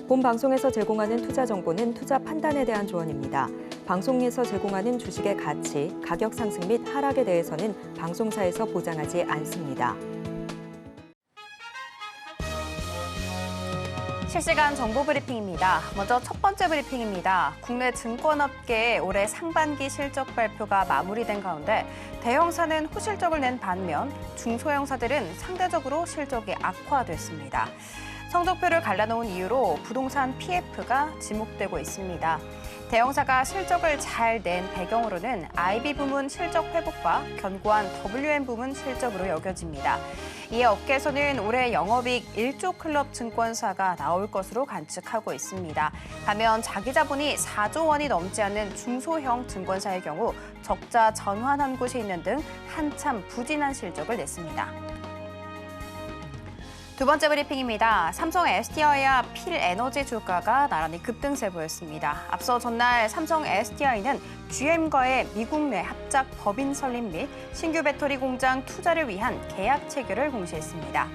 본 방송에서 제공하는 투자 정보는 투자 판단에 대한 조언입니다. 방송에서 제공하는 주식의 가치, 가격 상승 및 하락에 대해서는 방송사에서 보장하지 않습니다. 실시간 정보 브리핑입니다. 먼저 첫 번째 브리핑입니다. 국내 증권업계의 올해 상반기 실적 발표가 마무리된 가운데 대형사는 호실적을 낸 반면 중소형사들은 상대적으로 실적이 악화됐습니다. 성적표를 갈라놓은 이유로 부동산 PF가 지목되고 있습니다. 대형사가 실적을 잘 낸 배경으로는 IB 부문 실적 회복과 견고한 WM 부문 실적으로 여겨집니다. 이에 업계에서는 올해 영업이익 1조 클럽 증권사가 나올 것으로 관측하고 있습니다. 반면 자기자본이 4조 원이 넘지 않는 중소형 증권사의 경우 적자 전환한 곳이 있는 등 한참 부진한 실적을 냈습니다. 두 번째 브리핑입니다. 삼성 SDI와 필에너지 주가가 나란히 급등세 보였습니다. 앞서 전날 삼성 SDI는 GM과의 미국 내 합작 법인 설립 및 신규 배터리 공장 투자를 위한 계약 체결을 공시했습니다.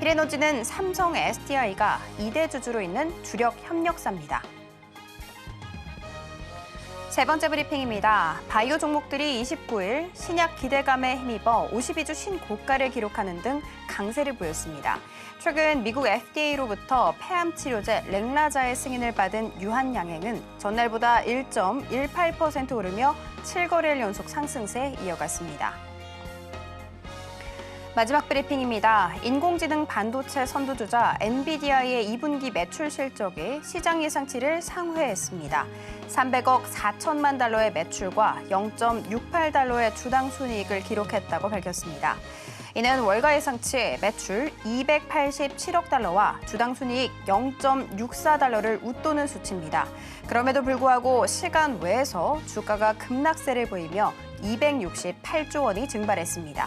필에너지는 삼성 SDI가 2대 주주로 있는 주력 협력사입니다. 세 번째 브리핑입니다. 바이오 종목들이 29일 신약 기대감에 힘입어 52주 신고가를 기록하는 등 강세를 보였습니다. 최근 미국 FDA로부터 폐암 치료제 렉라자의 승인을 받은 유한양행은 전날보다 1.18% 오르며 7거래일 연속 상승세 이어갔습니다. 마지막 브리핑입니다. 인공지능 반도체 선두주자 엔비디아의 2분기 매출 실적이 시장 예상치를 상회했습니다. 300억 4천만 달러의 매출과 0.68달러의 주당 순이익을 기록했다고 밝혔습니다. 이는 월가 예상치 매출 287억 달러와 주당 순이익 0.64달러를 웃도는 수치입니다. 그럼에도 불구하고 시간 외에서 주가가 급락세를 보이며 268조 원이 증발했습니다.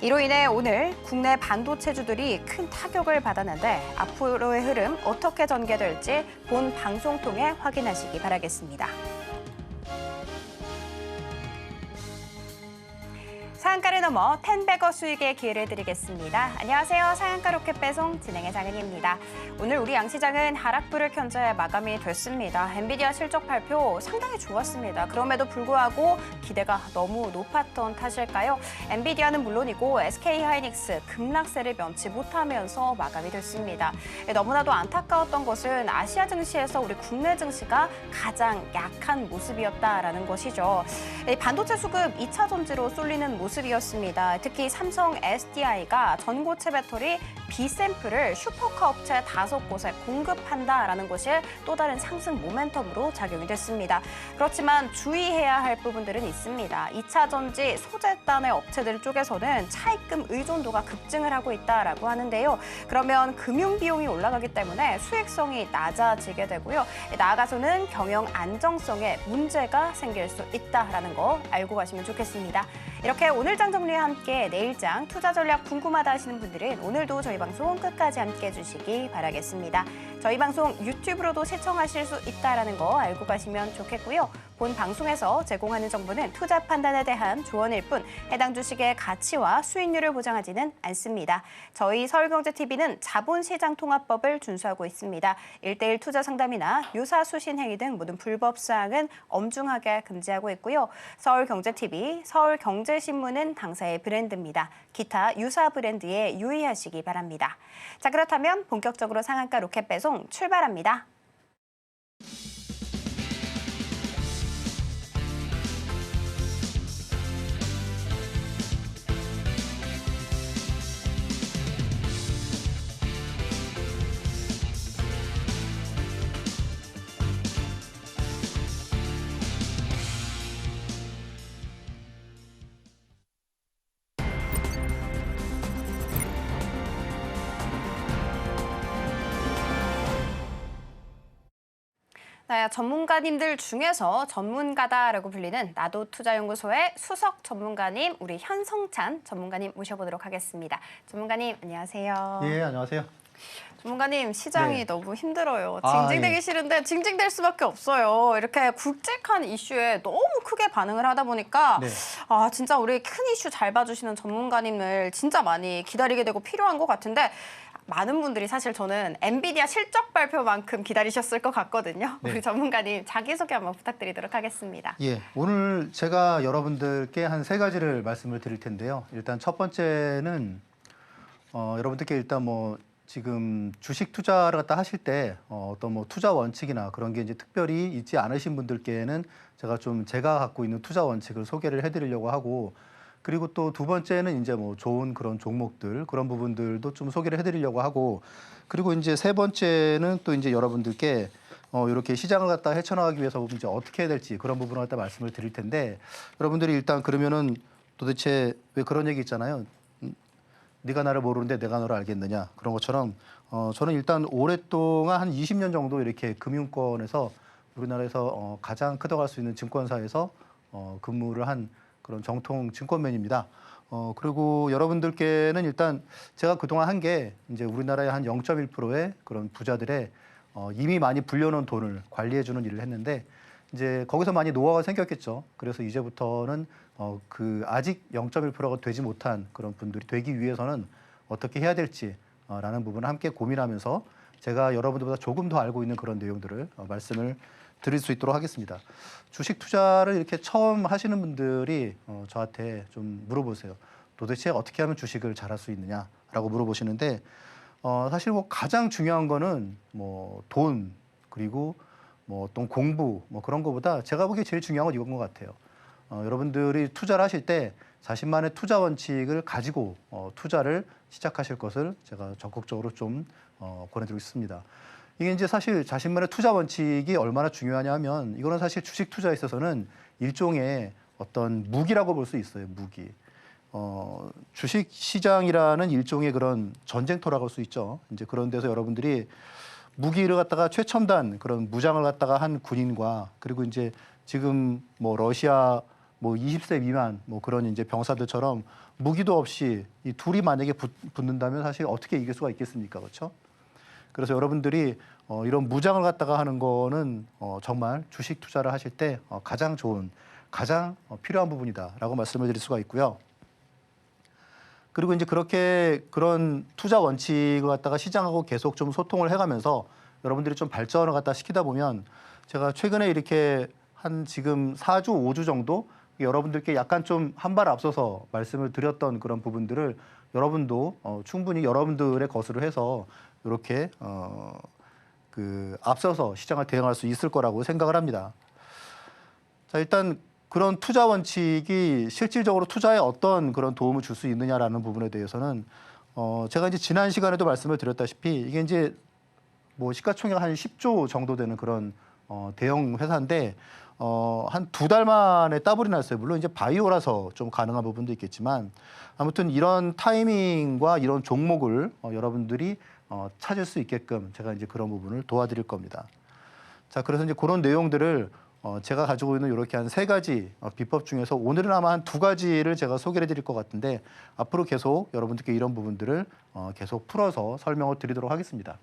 이로 인해 오늘 국내 반도체주들이 큰 타격을 받았는데 앞으로의 흐름 어떻게 전개될지 본 방송 통해 확인하시기 바라겠습니다. 상한가를 넘어 텐베거 수익의 기회를 드리겠습니다. 안녕하세요. 상한가 로켓 배송 진행의 장은희입니다. 오늘 우리 양시장은 하락불을 견제 마감이 됐습니다. 엔비디아 실적 발표 상당히 좋았습니다. 그럼에도 불구하고 기대가 너무 높았던 탓일까요? 엔비디아는 물론이고 SK하이닉스 급락세를 면치 못하면서 마감이 됐습니다. 너무나도 안타까웠던 것은 아시아 증시에서 우리 국내 증시가 가장 약한 모습이었다라는 것이죠. 반도체 수급 2차 전지로 쏠리는 모습이었습니다. 특히 삼성 SDI가 전고체 배터리 B샘플을 슈퍼카 업체 5곳에 공급한다라는 것이 또 다른 상승 모멘텀으로 작용이 됐습니다. 그렇지만 주의해야 할 부분들은 있습니다. 2차 전지 소재단의 업체들 쪽에서는 차입금 의존도가 급증을 하고 있다라고 하는데요. 그러면 금융 비용이 올라가기 때문에 수익성이 낮아지게 되고요. 나아가서는 경영 안정성에 문제가 생길 수 있다라는 거 알고 가시면 좋겠습니다. 이렇게 오늘장 정리와 함께 내일장 투자 전략 궁금하다 하시는 분들은 오늘도 저희 방송 끝까지 함께 해주시기 바라겠습니다. 저희 방송 유튜브로도 시청하실 수 있다는 거 알고 가시면 좋겠고요. 본 방송에서 제공하는 정보는 투자 판단에 대한 조언일 뿐 해당 주식의 가치와 수익률을 보장하지는 않습니다. 저희 서울경제TV는 자본시장통합법을 준수하고 있습니다. 1:1 투자 상담이나 유사 수신 행위 등 모든 불법 사항은 엄중하게 금지하고 있고요. 서울경제TV, 서울경제신문은 당사의 브랜드입니다. 기타 유사 브랜드에 유의하시기 바랍니다. 자, 그렇다면 본격적으로 상한가 로켓 배송 출발합니다. 네, 전문가님들 중에서 전문가다라고 불리는 나도투자연구소의 수석 전문가님, 우리 현성찬 전문가님 모셔보도록 하겠습니다. 전문가님, 안녕하세요. 예, 안녕하세요. 전문가님, 시장이 네. 너무 힘들어요. 아, 징징대기 예. 싫은데 징징댈 수밖에 없어요. 이렇게 굵직한 이슈에 너무 크게 반응을 하다 보니까 네. 진짜 우리 큰 이슈 잘 봐주시는 전문가님을 진짜 많이 기다리게 되고 필요한 것 같은데 많은 분들이 사실 저는 엔비디아 실적 발표만큼 기다리셨을 것 같거든요. 네. 우리 전문가님 자기소개 한번 부탁드리도록 하겠습니다. 예, 오늘 제가 여러분들께 한 3가지를 말씀을 드릴 텐데요. 일단 첫 번째는 여러분들께 일단 뭐 지금 주식 투자를 갖다 하실 때 어떤 뭐 투자 원칙이나 그런 게 이제 특별히 있지 않으신 분들께는 제가 갖고 있는 투자 원칙을 소개를 해드리려고 하고, 그리고 또 두 번째는 이제 뭐 좋은 그런 종목들 그런 부분들도 좀 소개를 해드리려고 하고, 그리고 이제 세 번째는 또 이제 여러분들께 이렇게 시장을 갖다 헤쳐나가기 위해서 이제 어떻게 해야 될지 그런 부분을 갖다 말씀을 드릴 텐데, 여러분들이 일단 그러면은 도대체 왜 그런 얘기 있잖아요. 네가 나를 모르는데 내가 너를 알겠느냐, 그런 것처럼 저는 일단 오랫동안 한 20년 정도 이렇게 금융권에서 우리나라에서 가장 크다고 할 수 있는 증권사에서 근무를 한 그런 정통 증권맨입니다. 그리고 여러분들께는 일단 제가 그동안 한 게 이제 우리나라의 한 0.1%의 그런 부자들의 이미 많이 불려놓은 돈을 관리해주는 일을 했는데, 이제 거기서 많이 노하우가 생겼겠죠. 그래서 이제부터는 그 아직 0.1%가 되지 못한 그런 분들이 되기 위해서는 어떻게 해야 될지 라는 부분을 함께 고민하면서 제가 여러분들보다 조금 더 알고 있는 그런 내용들을 말씀을 드릴 수 있도록 하겠습니다. 주식 투자를 이렇게 처음 하시는 분들이 저한테 좀 물어보세요. 도대체 어떻게 하면 주식을 잘할 수 있느냐라고 물어보시는데, 사실 뭐 가장 중요한 거는 뭐 돈, 그리고 뭐 어떤 공부 뭐 그런 거보다 제가 보기에 제일 중요한 건 이건 것 같아요. 여러분들이 투자를 하실 때 자신만의 투자 원칙을 가지고 투자를 시작하실 것을 제가 적극적으로 좀 권해드리고 있습니다. 이게 이제 사실 자신만의 투자 원칙이 얼마나 중요하냐 하면, 이거는 사실 주식 투자에 있어서는 일종의 어떤 무기라고 볼 수 있어요. 무기. 주식 시장이라는 일종의 그런 전쟁터라고 할 수 있죠. 이제 그런 데서 여러분들이 무기를 갖다가 최첨단 그런 무장을 갖다가 한 군인과, 그리고 이제 지금 뭐 러시아 뭐 20세 미만 뭐 그런 이제 병사들처럼 무기도 없이 이 둘이 만약에 붙는다면 사실 어떻게 이길 수가 있겠습니까? 그렇죠? 그래서 여러분들이 이런 무장을 갖다가 하는 거는 정말 주식 투자를 하실 때 가장 좋은, 가장 필요한 부분이다라고 말씀을 드릴 수가 있고요. 그리고 이제 그렇게 그런 투자 원칙을 갖다가 시장하고 계속 좀 소통을 해가면서 여러분들이 좀 발전을 갖다 시키다 보면, 제가 최근에 이렇게 한 지금 4주, 5주 정도 여러분들께 약간 좀 한 발 앞서서 말씀을 드렸던 그런 부분들을 여러분도 충분히 여러분들의 것으로 해서 이렇게 그 앞서서 시장을 대응할 수 있을 거라고 생각을 합니다. 자, 일단 그런 투자 원칙이 실질적으로 투자에 어떤 그런 도움을 줄 수 있느냐라는 부분에 대해서는 제가 이제 지난 시간에도 말씀을 드렸다시피 이게 이제 뭐 시가총액 한 10조 정도 되는 그런 대형 회사인데 한 2달 만에 따블이 났어요. 물론 이제 바이오라서 좀 가능한 부분도 있겠지만, 아무튼 이런 타이밍과 이런 종목을 여러분들이 찾을 수 있게끔 제가 이제 그런 부분을 도와드릴 겁니다. 자, 그래서 이제 그런 내용들을 제가 가지고 있는 이렇게 한 3가지 비법 중에서 오늘은 아마 한 2가지를 제가 소개를 해드릴 것 같은데, 앞으로 계속 여러분들께 이런 부분들을 계속 풀어서 설명을 드리도록 하겠습니다.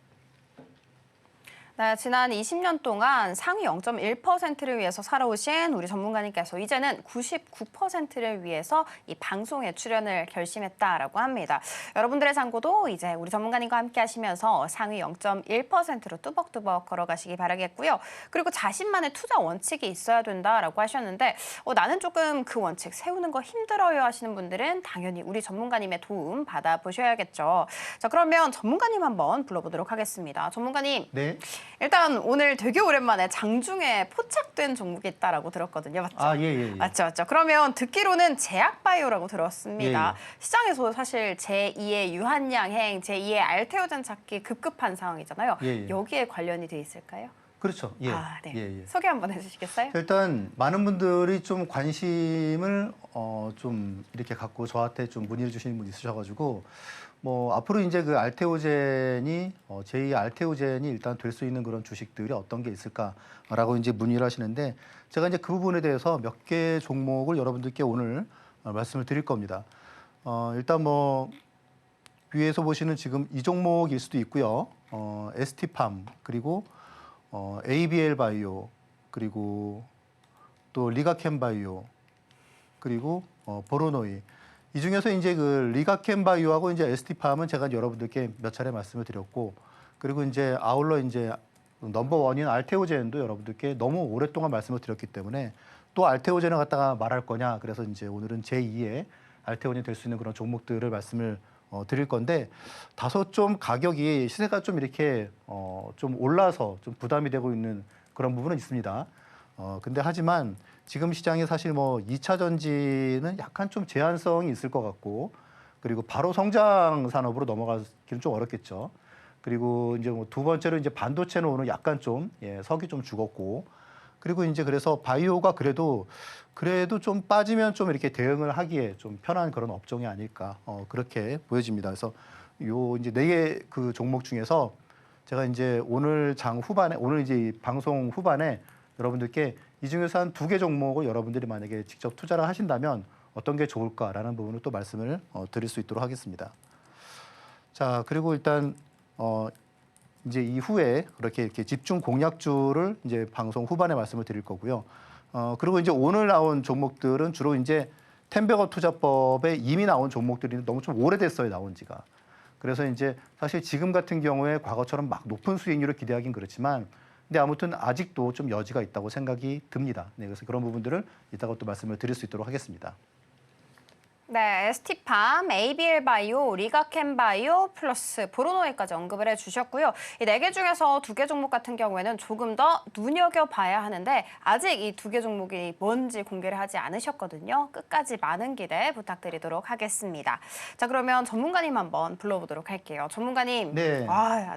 네, 지난 20년 동안 상위 0.1%를 위해서 살아오신 우리 전문가님께서 이제는 99%를 위해서 이 방송에 출연을 결심했다라고 합니다. 여러분들의 잔고도 이제 우리 전문가님과 함께 하시면서 상위 0.1%로 뚜벅뚜벅 걸어가시기 바라겠고요. 그리고 자신만의 투자 원칙이 있어야 된다라고 하셨는데 나는 조금 그 원칙 세우는 거 힘들어요 하시는 분들은 당연히 우리 전문가님의 도움 받아보셔야겠죠. 자, 그러면 전문가님 한번 불러보도록 하겠습니다. 전문가님. 네. 일단 오늘 되게 오랜만에 장중에 포착된 종목이 있다라고 들었거든요. 맞죠? 아, 예. 맞죠. 그러면 듣기로는 제약바이오라고 들었습니다. 예. 시장에서 사실 제2의 유한양행, 제2의 알테오젠 찾기 급급한 상황이잖아요. 예. 여기에 관련이 돼 있을까요? 그렇죠. 예. 네. 예. 소개 한번 해주시겠어요? 일단 많은 분들이 좀 관심을 좀 이렇게 갖고 저한테 좀 문의를 주시는 분이 있으셔가지고, 뭐 앞으로 이제 그 알테오젠이 제2 알테오젠이 일단 될 수 있는 그런 주식들이 어떤 게 있을까라고 이제 문의를 하시는데, 제가 이제 그 부분에 대해서 몇 개 종목을 여러분들께 오늘 말씀을 드릴 겁니다. 일단 뭐 위에서 보시는 지금 이 종목일 수도 있고요. ST팜, 그리고 ABL 바이오, 그리고 또 리가캠 바이오, 그리고 보로노이, 이 중에서 이제 그 리가켄바이오하고 이제 ST팜은 제가 여러분들께 몇 차례 말씀을 드렸고, 그리고 이제 아울러 이제 넘버 원인 알테오젠도 여러분들께 너무 오랫동안 말씀을 드렸기 때문에 또 알테오젠을 갖다가 말할 거냐. 그래서 이제 오늘은 제2의 알테오젠이 될 수 있는 그런 종목들을 말씀을 드릴 건데, 다소 좀 가격이 시세가 좀 이렇게 좀 올라서 좀 부담이 되고 있는 그런 부분은 있습니다. 근데 하지만 지금 시장이 사실 뭐 2차 전지는 약간 좀 제한성이 있을 것 같고, 그리고 바로 성장 산업으로 넘어가기는 좀 어렵겠죠. 그리고 이제 뭐 두 번째로 이제 반도체는 오늘 약간 좀 석이 좀 죽었고, 그리고 이제 그래서 바이오가 그래도 좀 빠지면 좀 이렇게 대응을 하기에 좀 편한 그런 업종이 아닐까 그렇게 보여집니다. 그래서 요 이제 4개 그 종목 중에서 제가 이제 오늘 이제 이 방송 후반에 여러분들께 이 중에서 한 2개 종목을 여러분들이 만약에 직접 투자를 하신다면 어떤 게 좋을까라는 부분을 또 말씀을 드릴 수 있도록 하겠습니다. 자, 그리고 일단 이제 이후에 이렇게 집중 공략주를 이제 방송 후반에 말씀을 드릴 거고요. 그리고 이제 오늘 나온 종목들은 주로 이제 텐베거 투자법에 이미 나온 종목들이 너무 좀 오래됐어요, 나온 지가. 그래서 이제 사실 지금 같은 경우에 과거처럼 막 높은 수익률을 기대하긴 그렇지만, 근데 아무튼 아직도 좀 여지가 있다고 생각이 듭니다. 네, 그래서 그런 부분들을 이따가 또 말씀을 드릴 수 있도록 하겠습니다. 네, ST팜, ABL바이오, 리가켄바이오 플러스 보로노에까지 언급을 해주셨고요. 이 4개 중에서 2개 종목 같은 경우에는 조금 더 눈여겨봐야 하는데 아직 이 2개 종목이 뭔지 공개를 하지 않으셨거든요. 끝까지 많은 기대 부탁드리도록 하겠습니다. 자, 그러면 전문가님 한번 불러보도록 할게요. 전문가님, 네.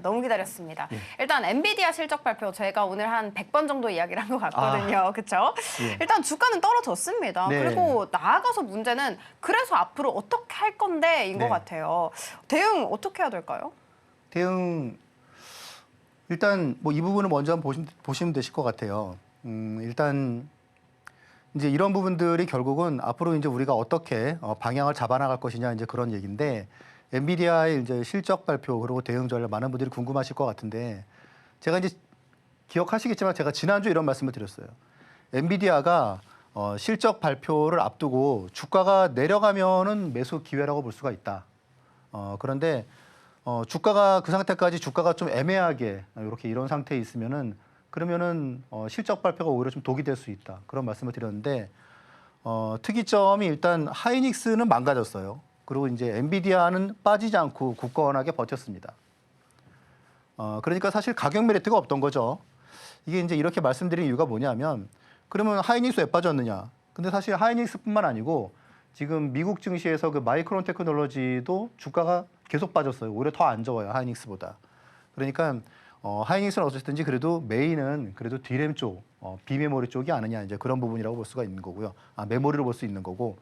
너무 기다렸습니다. 예. 일단 엔비디아 실적 발표 저희가 오늘 한 100번 정도 이야기를 한 것 같거든요. 그렇죠? 예. 일단 주가는 떨어졌습니다. 네. 그리고 나아가서 문제는 그래서 앞으로 어떻게 할 건데인 것 네. 같아요. 대응 어떻게 해야 될까요? 대응 일단 뭐 이 부분을 먼저 한번 보시면 되실 것 같아요. 일단 이제 이런 부분들이 결국은 앞으로 이제 우리가 어떻게 방향을 잡아나갈 것이냐 이제 그런 얘기인데, 엔비디아의 이제 실적 발표 그리고 대응 전략 많은 분들이 궁금하실 것 같은데, 제가 이제 기억하시겠지만 제가 지난주 이런 말씀을 드렸어요. 엔비디아가 실적 발표를 앞두고 주가가 내려가면은 매수 기회라고 볼 수가 있다. 그런데 주가가 그 상태까지 주가가 좀 애매하게 이런 상태에 있으면은 그러면은 실적 발표가 오히려 좀 독이 될 수 있다. 그런 말씀을 드렸는데, 특이점이 일단 하이닉스는 망가졌어요. 그리고 이제 엔비디아는 빠지지 않고 굳건하게 버텼습니다. 그러니까 사실 가격 메리트가 없던 거죠. 이게 이제 이렇게 말씀드린 이유가 뭐냐면, 그러면 하이닉스 왜 빠졌느냐? 근데 사실 하이닉스뿐만 아니고 지금 미국 증시에서 그 마이크론 테크놀로지도 주가가 계속 빠졌어요. 오히려 더 안 좋아요, 하이닉스보다. 그러니까 하이닉스는 어쨌든지 그래도 메인은 그래도 D램 쪽, 비메모리 쪽이 아니냐, 이제 그런 부분이라고 볼 수가 있는 거고요. 메모리로 볼 수 있는 거고.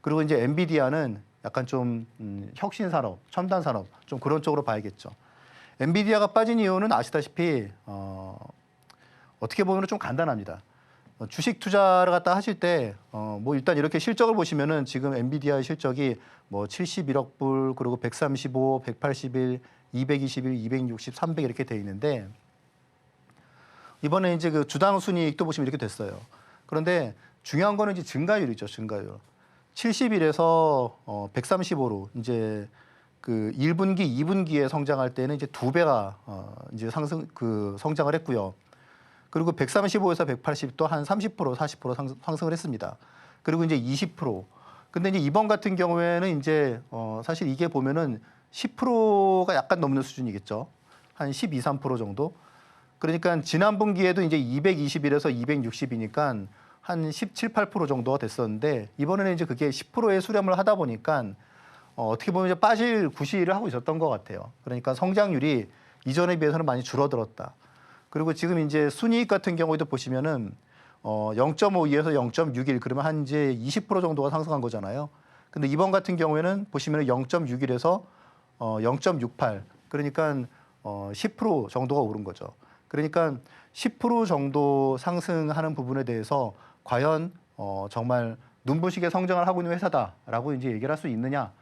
그리고 이제 엔비디아는 약간 좀 혁신 산업, 첨단 산업 좀 그런 쪽으로 봐야겠죠. 엔비디아가 빠진 이유는 아시다시피 어떻게 보면 좀 간단합니다. 주식 투자를 갖다 하실 때 뭐 일단 이렇게 실적을 보시면은 지금 엔비디아의 실적이 뭐 71억 불, 그리고 135, 181, 221, 260, 300 이렇게 돼 있는데, 이번에 이제 그 주당 순이익도 보시면 이렇게 됐어요. 그런데 중요한 거는 이제 증가율이죠, 증가율. 71에서 135로 이제 그 1분기, 2분기에 성장할 때는 이제 2배가 이제 성장을 했고요. 그리고 135에서 180도 한 30%, 40% 상승을 했습니다. 그리고 이제 20%. 근데 이제 이번 같은 경우에는 이제 사실 이게 보면은 10%가 약간 넘는 수준이겠죠. 한 12, 13% 정도. 그러니까 지난 분기에도 이제 221에서 260이니까 한 17, 8% 정도가 됐었는데, 이번에는 이제 그게 10%의 수렴을 하다 보니까 어떻게 보면 이제 빠질 구실을 하고 있었던 것 같아요. 그러니까 성장률이 이전에 비해서는 많이 줄어들었다. 그리고 지금 이제 순이익 같은 경우에도 보시면은 0.52에서 0.61, 그러면 한 이제 20% 정도가 상승한 거잖아요. 근데 이번 같은 경우에는 보시면은 0.61에서 0.68, 그러니까 10% 정도가 오른 거죠. 그러니까 10% 정도 상승하는 부분에 대해서 과연 정말 눈부시게 성장을 하고 있는 회사다라고 이제 얘기를 할 수 있느냐?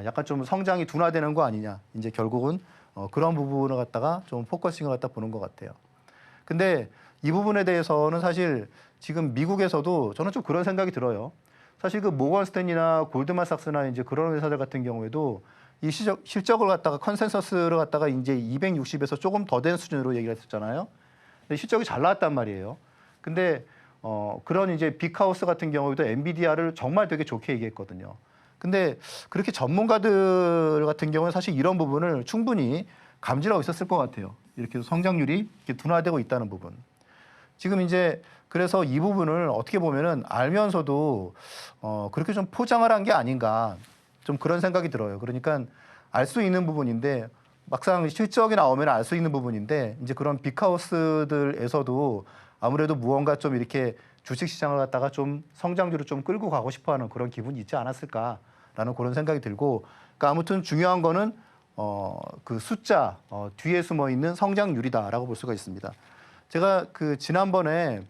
약간 좀 성장이 둔화되는 거 아니냐? 이제 결국은 그런 부분을 갖다가 좀 포커싱을 갖다 보는 것 같아요. 근데 이 부분에 대해서는 사실 지금 미국에서도 저는 좀 그런 생각이 들어요. 사실 그 모건 스탠리나 골드만삭스나 이제 그런 회사들 같은 경우에도 이 실적을 갖다가 컨센서스를 갖다가 이제 260에서 조금 더 된 수준으로 얘기를 했었잖아요. 근데 실적이 잘 나왔단 말이에요. 근데 그런 이제 빅하우스 같은 경우에도 엔비디아를 정말 되게 좋게 얘기했거든요. 근데 그렇게 전문가들 같은 경우는 사실 이런 부분을 충분히 감지하고 있었을 것 같아요. 이렇게 성장률이 이렇게 둔화되고 있다는 부분. 지금 이제 그래서 이 부분을 어떻게 보면은 알면서도 그렇게 좀 포장을 한 게 아닌가 좀 그런 생각이 들어요. 그러니까 알 수 있는 부분인데 막상 실적이 나오면 알 수 있는 부분인데 이제 그런 빅하우스들에서도 아무래도 무언가 좀 이렇게 주식시장을 갖다가 좀 성장률을 좀 끌고 가고 싶어하는 그런 기분이 있지 않았을까라는 그런 생각이 들고, 그러니까 아무튼 중요한 거는 그 숫자 뒤에 숨어 있는 성장률이다라고 볼 수가 있습니다. 제가 그 지난번에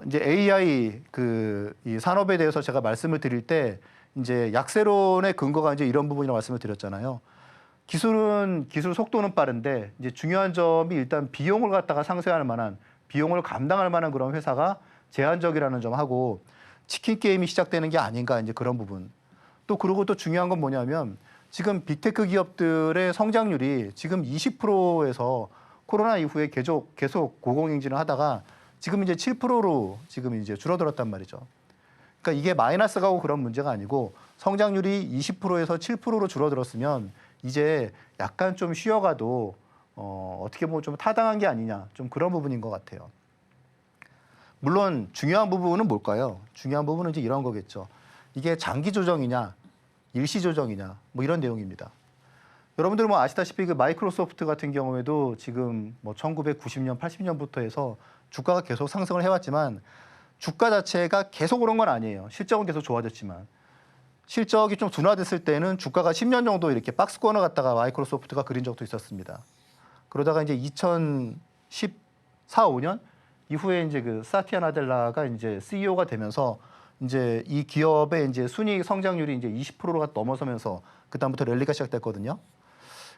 이제 AI 이 산업에 대해서 제가 말씀을 드릴 때 이제 약세론의 근거가 이제 이런 부분이라고 말씀을 드렸잖아요. 기술 속도는 빠른데 이제 중요한 점이 일단 비용을 갖다가 상쇄할 만한, 비용을 감당할 만한 그런 회사가 제한적이라는 점하고 치킨 게임이 시작되는 게 아닌가 이제 그런 부분. 또 그리고 또 중요한 건 뭐냐면 지금 빅테크 기업들의 성장률이 지금 20%에서 코로나 이후에 계속 고공행진을 하다가 지금 이제 7%로 지금 이제 줄어들었단 말이죠. 그러니까 이게 마이너스 가고 그런 문제가 아니고 성장률이 20%에서 7%로 줄어들었으면 이제 약간 좀 쉬어가도 어떻게 보면 좀 타당한 게 아니냐, 좀 그런 부분인 것 같아요. 물론 중요한 부분은 뭘까요? 중요한 부분은 이제 이런 거겠죠. 이게 장기 조정이냐, 일시 조정이냐, 뭐 이런 내용입니다. 여러분들 뭐 아시다시피 그 마이크로소프트 같은 경우에도 지금 뭐 1990년, 80년부터 해서 주가가 계속 상승을 해왔지만 주가 자체가 계속 오른 건 아니에요. 실적은 계속 좋아졌지만. 실적이 좀 둔화됐을 때는 주가가 10년 정도 이렇게 박스권을 갖다가 마이크로소프트가 그린 적도 있었습니다. 그러다가 이제 2014, 5년 이후에 이제 그 사티아 나델라가 이제 CEO가 되면서 이제 이 기업의 이제 순이익 성장률이 이제 20%가 넘어서면서 그다음부터 랠리가 시작됐거든요.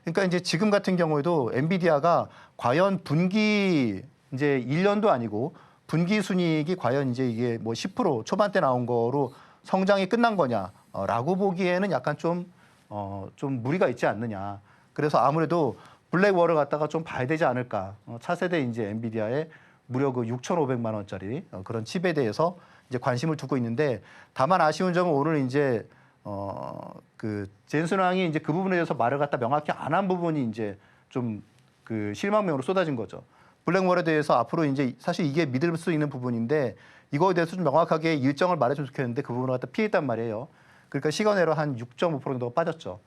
그러니까 이제 지금 같은 경우에도 엔비디아가 과연 분기 이제 1년도 아니고 분기 순이익이 과연 이제 이게 뭐 10% 초반대 나온 거로 성장이 끝난 거냐라고 보기에는 약간 좀 무리가 있지 않느냐. 그래서 아무래도 블랙월을 갖다가 좀 봐야 되지 않을까. 차세대 이제 엔비디아의 무려 그 6,500만 원짜리 그런 칩에 대해서 이제 관심을 두고 있는데, 다만 아쉬운 점은 오늘 이제 그 젠슨 왕이 이제 그 부분에 대해서 말을 갖다 명확히 안 한 부분이 이제 좀 그 실망명으로 쏟아진 거죠. 블랙월에 대해서 앞으로 이제 사실 이게 믿을 수 있는 부분인데 이거에 대해서 좀 명확하게 일정을 말해줬으면 좋겠는데 그 부분을 갖다 피했단 말이에요. 그러니까 시간외로 한 6.5% 정도가 빠졌죠.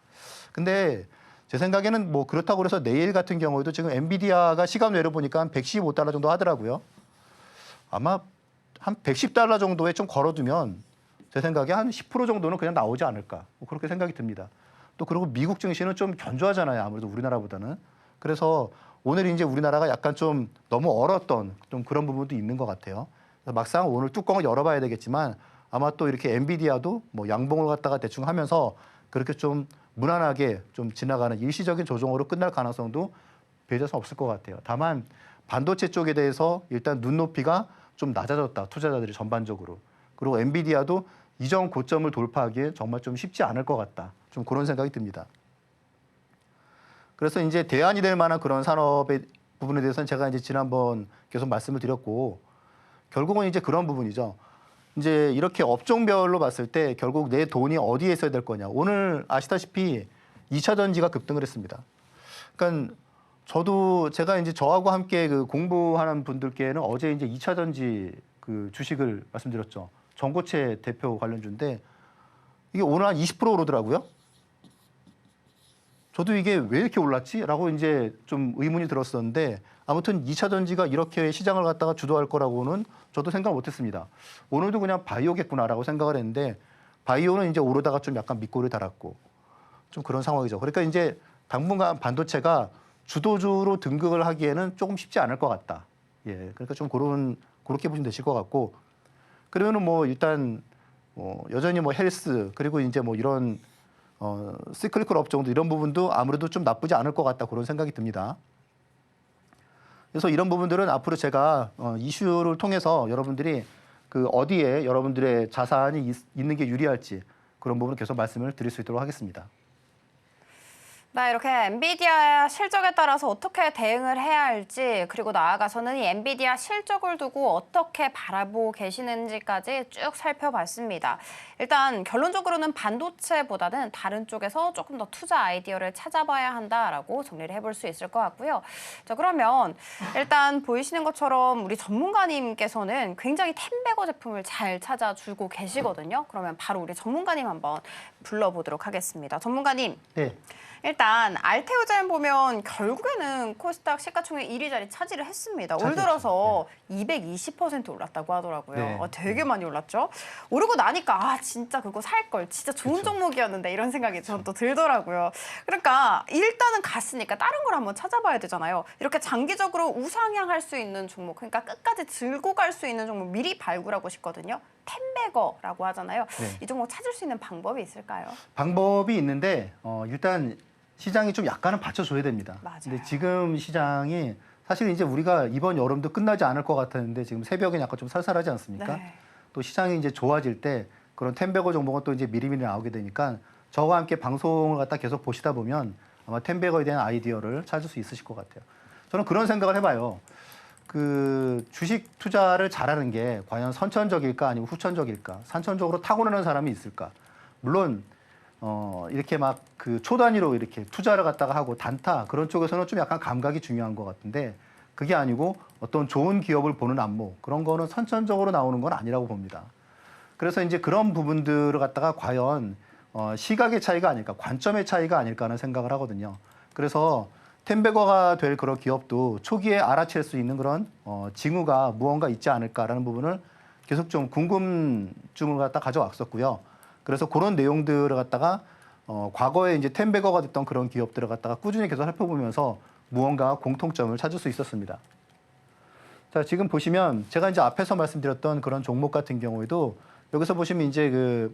근데 제 생각에는 뭐 그렇다고 해서 내일 같은 경우에도 지금 엔비디아가 시간외로 보니까 한 115달러 정도 하더라고요. 아마 한 110달러 정도에 좀 걸어두면 제 생각에 한 10% 정도는 그냥 나오지 않을까, 뭐 그렇게 생각이 듭니다. 또 그리고 미국 증시는 좀 견조하잖아요. 아무래도 우리나라보다는. 그래서 오늘 이제 우리나라가 약간 좀 너무 얼었던 좀 그런 부분도 있는 것 같아요. 그래서 막상 오늘 뚜껑을 열어봐야 되겠지만 아마 또 이렇게 엔비디아도 뭐 양봉을 갖다가 대충 하면서 그렇게 좀 무난하게 좀 지나가는 일시적인 조정으로 끝날 가능성도 배제할 수 없을 것 같아요. 다만 반도체 쪽에 대해서 일단 눈높이가 좀 낮아졌다. 투자자들이 전반적으로. 그리고 엔비디아도 이전 고점을 돌파하기에 정말 좀 쉽지 않을 것 같다. 좀 그런 생각이 듭니다. 그래서 이제 대안이 될 만한 그런 산업의 부분에 대해서는 제가 이제 지난번 계속 말씀을 드렸고, 결국은 이제 그런 부분이죠. 이제 이렇게 업종별로 봤을 때 결국 내 돈이 어디에 있어야 될 거냐. 오늘 아시다시피 2차 전지가 급등을 했습니다. 그러니까 저도 제가 이제 저하고 함께 그 공부하는 분들께는 어제 이제 2차 전지 그 주식을 말씀드렸죠. 전고체 대표 관련주인데 이게 오늘 한 20% 오르더라고요. 저도 이게 왜 이렇게 올랐지? 라고 이제 좀 의문이 들었었는데, 아무튼 2차 전지가 이렇게 시장을 갖다가 주도할 거라고는 저도 생각 못 했습니다. 오늘도 그냥 바이오겠구나라고 생각을 했는데, 바이오는 이제 오르다가 좀 약간 밑골을 달았고, 좀 그런 상황이죠. 그러니까 이제 당분간 반도체가 주도주로 등극을 하기에는 조금 쉽지 않을 것 같다. 예. 그러니까 좀 그렇게 보시면 되실 것 같고, 그러면은 뭐 일단 여전히 뭐 헬스, 그리고 이제 뭐 이런 시클리컬 업종도 이런 부분도 아무래도 좀 나쁘지 않을 것 같다, 그런 생각이 듭니다. 그래서 이런 부분들은 앞으로 제가 이슈를 통해서 여러분들이 그 어디에 여러분들의 자산이 있는 게 유리할지 그런 부분을 계속 말씀을 드릴 수 있도록 하겠습니다. 네, 이렇게 엔비디아 실적에 따라서 어떻게 대응을 해야 할지 그리고 나아가서는 이 엔비디아 실적을 두고 어떻게 바라보고 계시는지까지 쭉 살펴봤습니다. 일단 결론적으로는 반도체보다는 다른 쪽에서 조금 더 투자 아이디어를 찾아봐야 한다라고 정리를 해볼 수 있을 것 같고요. 자, 그러면 일단 보이시는 것처럼 우리 전문가님께서는 굉장히 템베거 제품을 잘 찾아주고 계시거든요. 그러면 바로 우리 전문가님 한번 불러보도록 하겠습니다. 전문가님. 네. 일단 알테오젠 보면 결국에는 코스닥 시가총액 1위 자리 차지를 했습니다. 올 차지했죠. 들어서 220% 올랐다고 하더라고요. 네. 되게 많이 올랐죠. 오르고 나니까 진짜 그거 살 걸. 진짜 좋은 그쵸. 종목이었는데 이런 생각이 전 또 들더라고요. 그러니까 일단은 갔으니까 다른 걸 한번 찾아봐야 되잖아요. 이렇게 장기적으로 우상향할 수 있는 종목, 그러니까 끝까지 들고 갈 수 있는 종목 미리 발굴하고 싶거든요. 템베거라고 하잖아요. 네. 이 종목 찾을 수 있는 방법이 있을까요? 방법이 있는데 일단 시장이 좀 약간은 받쳐줘야 됩니다. 맞아요. 근데 지금 시장이 사실 이제 우리가 이번 여름도 끝나지 않을 것 같았는데 지금 새벽에 약간 좀 살살하지 않습니까? 네. 또 시장이 이제 좋아질 때 그런 템베거 종목은 또 이제 미리미리 나오게 되니까 저와 함께 방송을 갖다 계속 보시다 보면 아마 템베거에 대한 아이디어를 찾을 수 있으실 것 같아요. 저는 그런 생각을 해봐요. 그 주식 투자를 잘하는 게 과연 선천적일까 아니면 후천적일까? 선천적으로 타고나는 사람이 있을까? 물론 이렇게 막 그 초단위로 이렇게 투자를 갖다가 하고 단타 그런 쪽에서는 좀 약간 감각이 중요한 것 같은데 그게 아니고 어떤 좋은 기업을 보는 안목 그런 거는 선천적으로 나오는 건 아니라고 봅니다. 그래서 이제 그런 부분들을 갖다가 과연 시각의 차이가 아닐까, 관점의 차이가 아닐까 하는 생각을 하거든요. 그래서 템베거가 될 그런 기업도 초기에 알아챌 수 있는 그런 징후가 무언가 있지 않을까라는 부분을 계속 좀 궁금증을 갖다 가져왔었고요. 그래서 그런 내용들을 갖다가 과거에 이제 템베거가 됐던 그런 기업들을 갖다가 꾸준히 계속 살펴보면서 무언가 공통점을 찾을 수 있었습니다. 자, 지금 보시면 제가 이제 앞에서 말씀드렸던 그런 종목 같은 경우에도 여기서 보시면 이제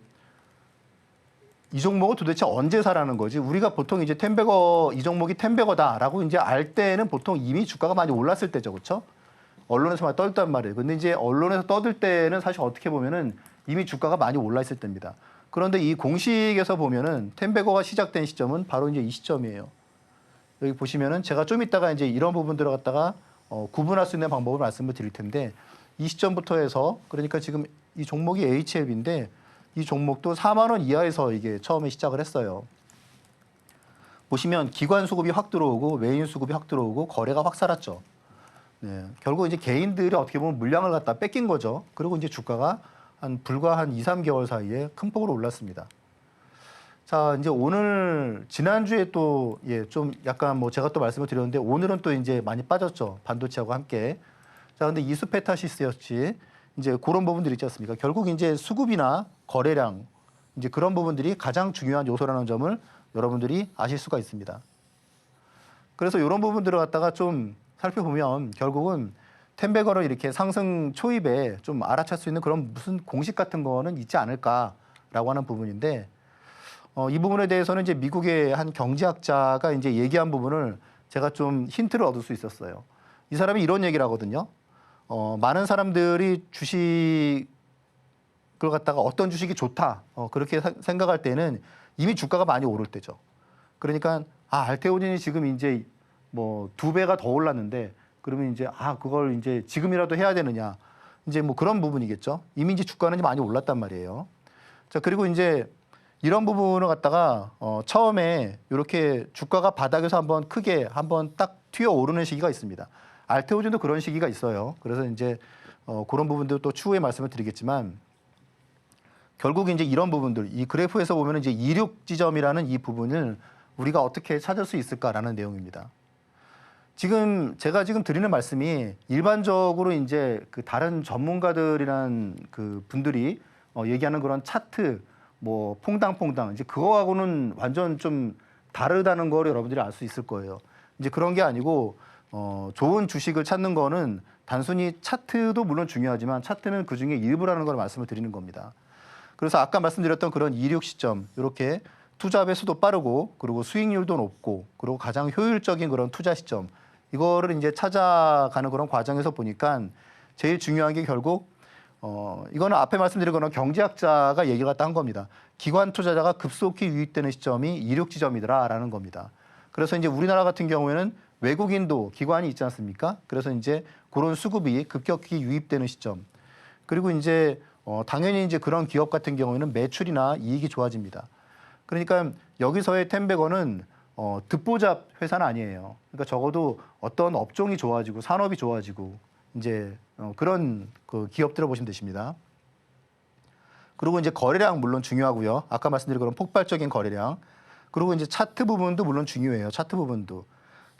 이 종목을 도대체 언제 사라는 거지? 우리가 보통 이제 템베거, 이 종목이 템베거다라고 이제 알 때는 보통 이미 주가가 많이 올랐을 때죠. 그렇죠? 언론에서 막 떠들단 말이에요. 근데 이제 언론에서 떠들 때는 사실 어떻게 보면은 이미 주가가 많이 올라 있을 때입니다. 그런데 이 공식에서 보면은 템베거가 시작된 시점은 바로 이제 이 시점이에요. 여기 보시면은 제가 좀 이따가 이제 이런 부분들을 갖다가 구분할 수 있는 방법을 말씀을 드릴 텐데 이 시점부터 해서 그러니까 지금 이 종목이 HLB인데 이 종목도 4만 원 이하에서 이게 처음에 시작을 했어요. 보시면 기관 수급이 확 들어오고 외인 수급이 확 들어오고 거래가 확 살았죠. 네, 결국 이제 개인들이 어떻게 보면 물량을 갖다 뺏긴 거죠. 그리고 이제 주가가 불과 한 2, 3개월 사이에 큰 폭으로 올랐습니다. 자, 이제 오늘 지난주에 또 좀 약간 뭐 제가 또 말씀을 드렸는데 오늘은 또 이제 많이 빠졌죠. 반도체하고 함께. 자, 근데 이수페타시스였지 이제 그런 부분들이 있지 않습니까? 결국 이제 수급이나 거래량 이제 그런 부분들이 가장 중요한 요소라는 점을 여러분들이 아실 수가 있습니다. 그래서 이런 부분들을 갖다가 좀 살펴보면 결국은 템베거를 이렇게 상승 초입에 좀 알아챌 수 있는 그런 무슨 공식 같은 거는 있지 않을까라고 하는 부분인데 이 부분에 대해서는 이제 미국의 한 경제학자가 이제 얘기한 부분을 제가 좀 힌트를 얻을 수 있었어요. 이 사람이 이런 얘기를 하거든요. 많은 사람들이 주식을 갖다가 어떤 주식이 좋다 그렇게 생각할 때는 이미 주가가 많이 오를 때죠. 그러니까 알테오젠이 지금 이제 뭐 2배가 더 올랐는데 그러면 이제 그걸 이제 지금이라도 해야 되느냐 이제 뭐 그런 부분이겠죠. 이미 이제 주가는 많이 올랐단 말이에요. 자, 그리고 이제 이런 부분을 갖다가 처음에 이렇게 주가가 바닥에서 한번 크게 한번 딱 튀어 오르는 시기가 있습니다. 알테오젠도 그런 시기가 있어요. 그래서 이제 그런 부분도 또 추후에 말씀을 드리겠지만 결국 이제 이런 부분들 이 그래프에서 보면 이제 이륙 지점이라는 이 부분을 우리가 어떻게 찾을 수 있을까라는 내용입니다. 지금 제가 지금 드리는 말씀이 일반적으로 이제 그 다른 전문가들이란 그 분들이 얘기하는 그런 차트 뭐 퐁당퐁당 이제 그거하고는 완전 좀 다르다는 걸 여러분들이 알 수 있을 거예요. 이제 그런 게 아니고 좋은 주식을 찾는 거는 단순히 차트도 물론 중요하지만 차트는 그 중에 일부라는 걸 말씀을 드리는 겁니다. 그래서 아까 말씀드렸던 그런 이륙 시점 이렇게 투자 배수도 빠르고 그리고 수익률도 높고 그리고 가장 효율적인 그런 투자 시점 이거를 이제 찾아가는 그런 과정에서 보니까 제일 중요한 게 결국 이거는 앞에 말씀드린 거는 경제학자가 얘기 갖다 한 겁니다. 기관 투자자가 급속히 유입되는 시점이 이륙 지점이더라라는 겁니다. 그래서 이제 우리나라 같은 경우에는 외국인도 기관이 있지 않습니까? 그래서 이제 그런 수급이 급격히 유입되는 시점. 그리고 이제 당연히 이제 그런 기업 같은 경우에는 매출이나 이익이 좋아집니다. 그러니까 여기서의 텐베거는 듣보잡 회사는 아니에요. 그러니까 적어도 어떤 업종이 좋아지고 산업이 좋아지고 이제 그런 그 기업들을 보시면 되십니다. 그리고 이제 거래량 물론 중요하고요. 아까 말씀드린 그런 폭발적인 거래량. 그리고 이제 차트 부분도 물론 중요해요. 차트 부분도.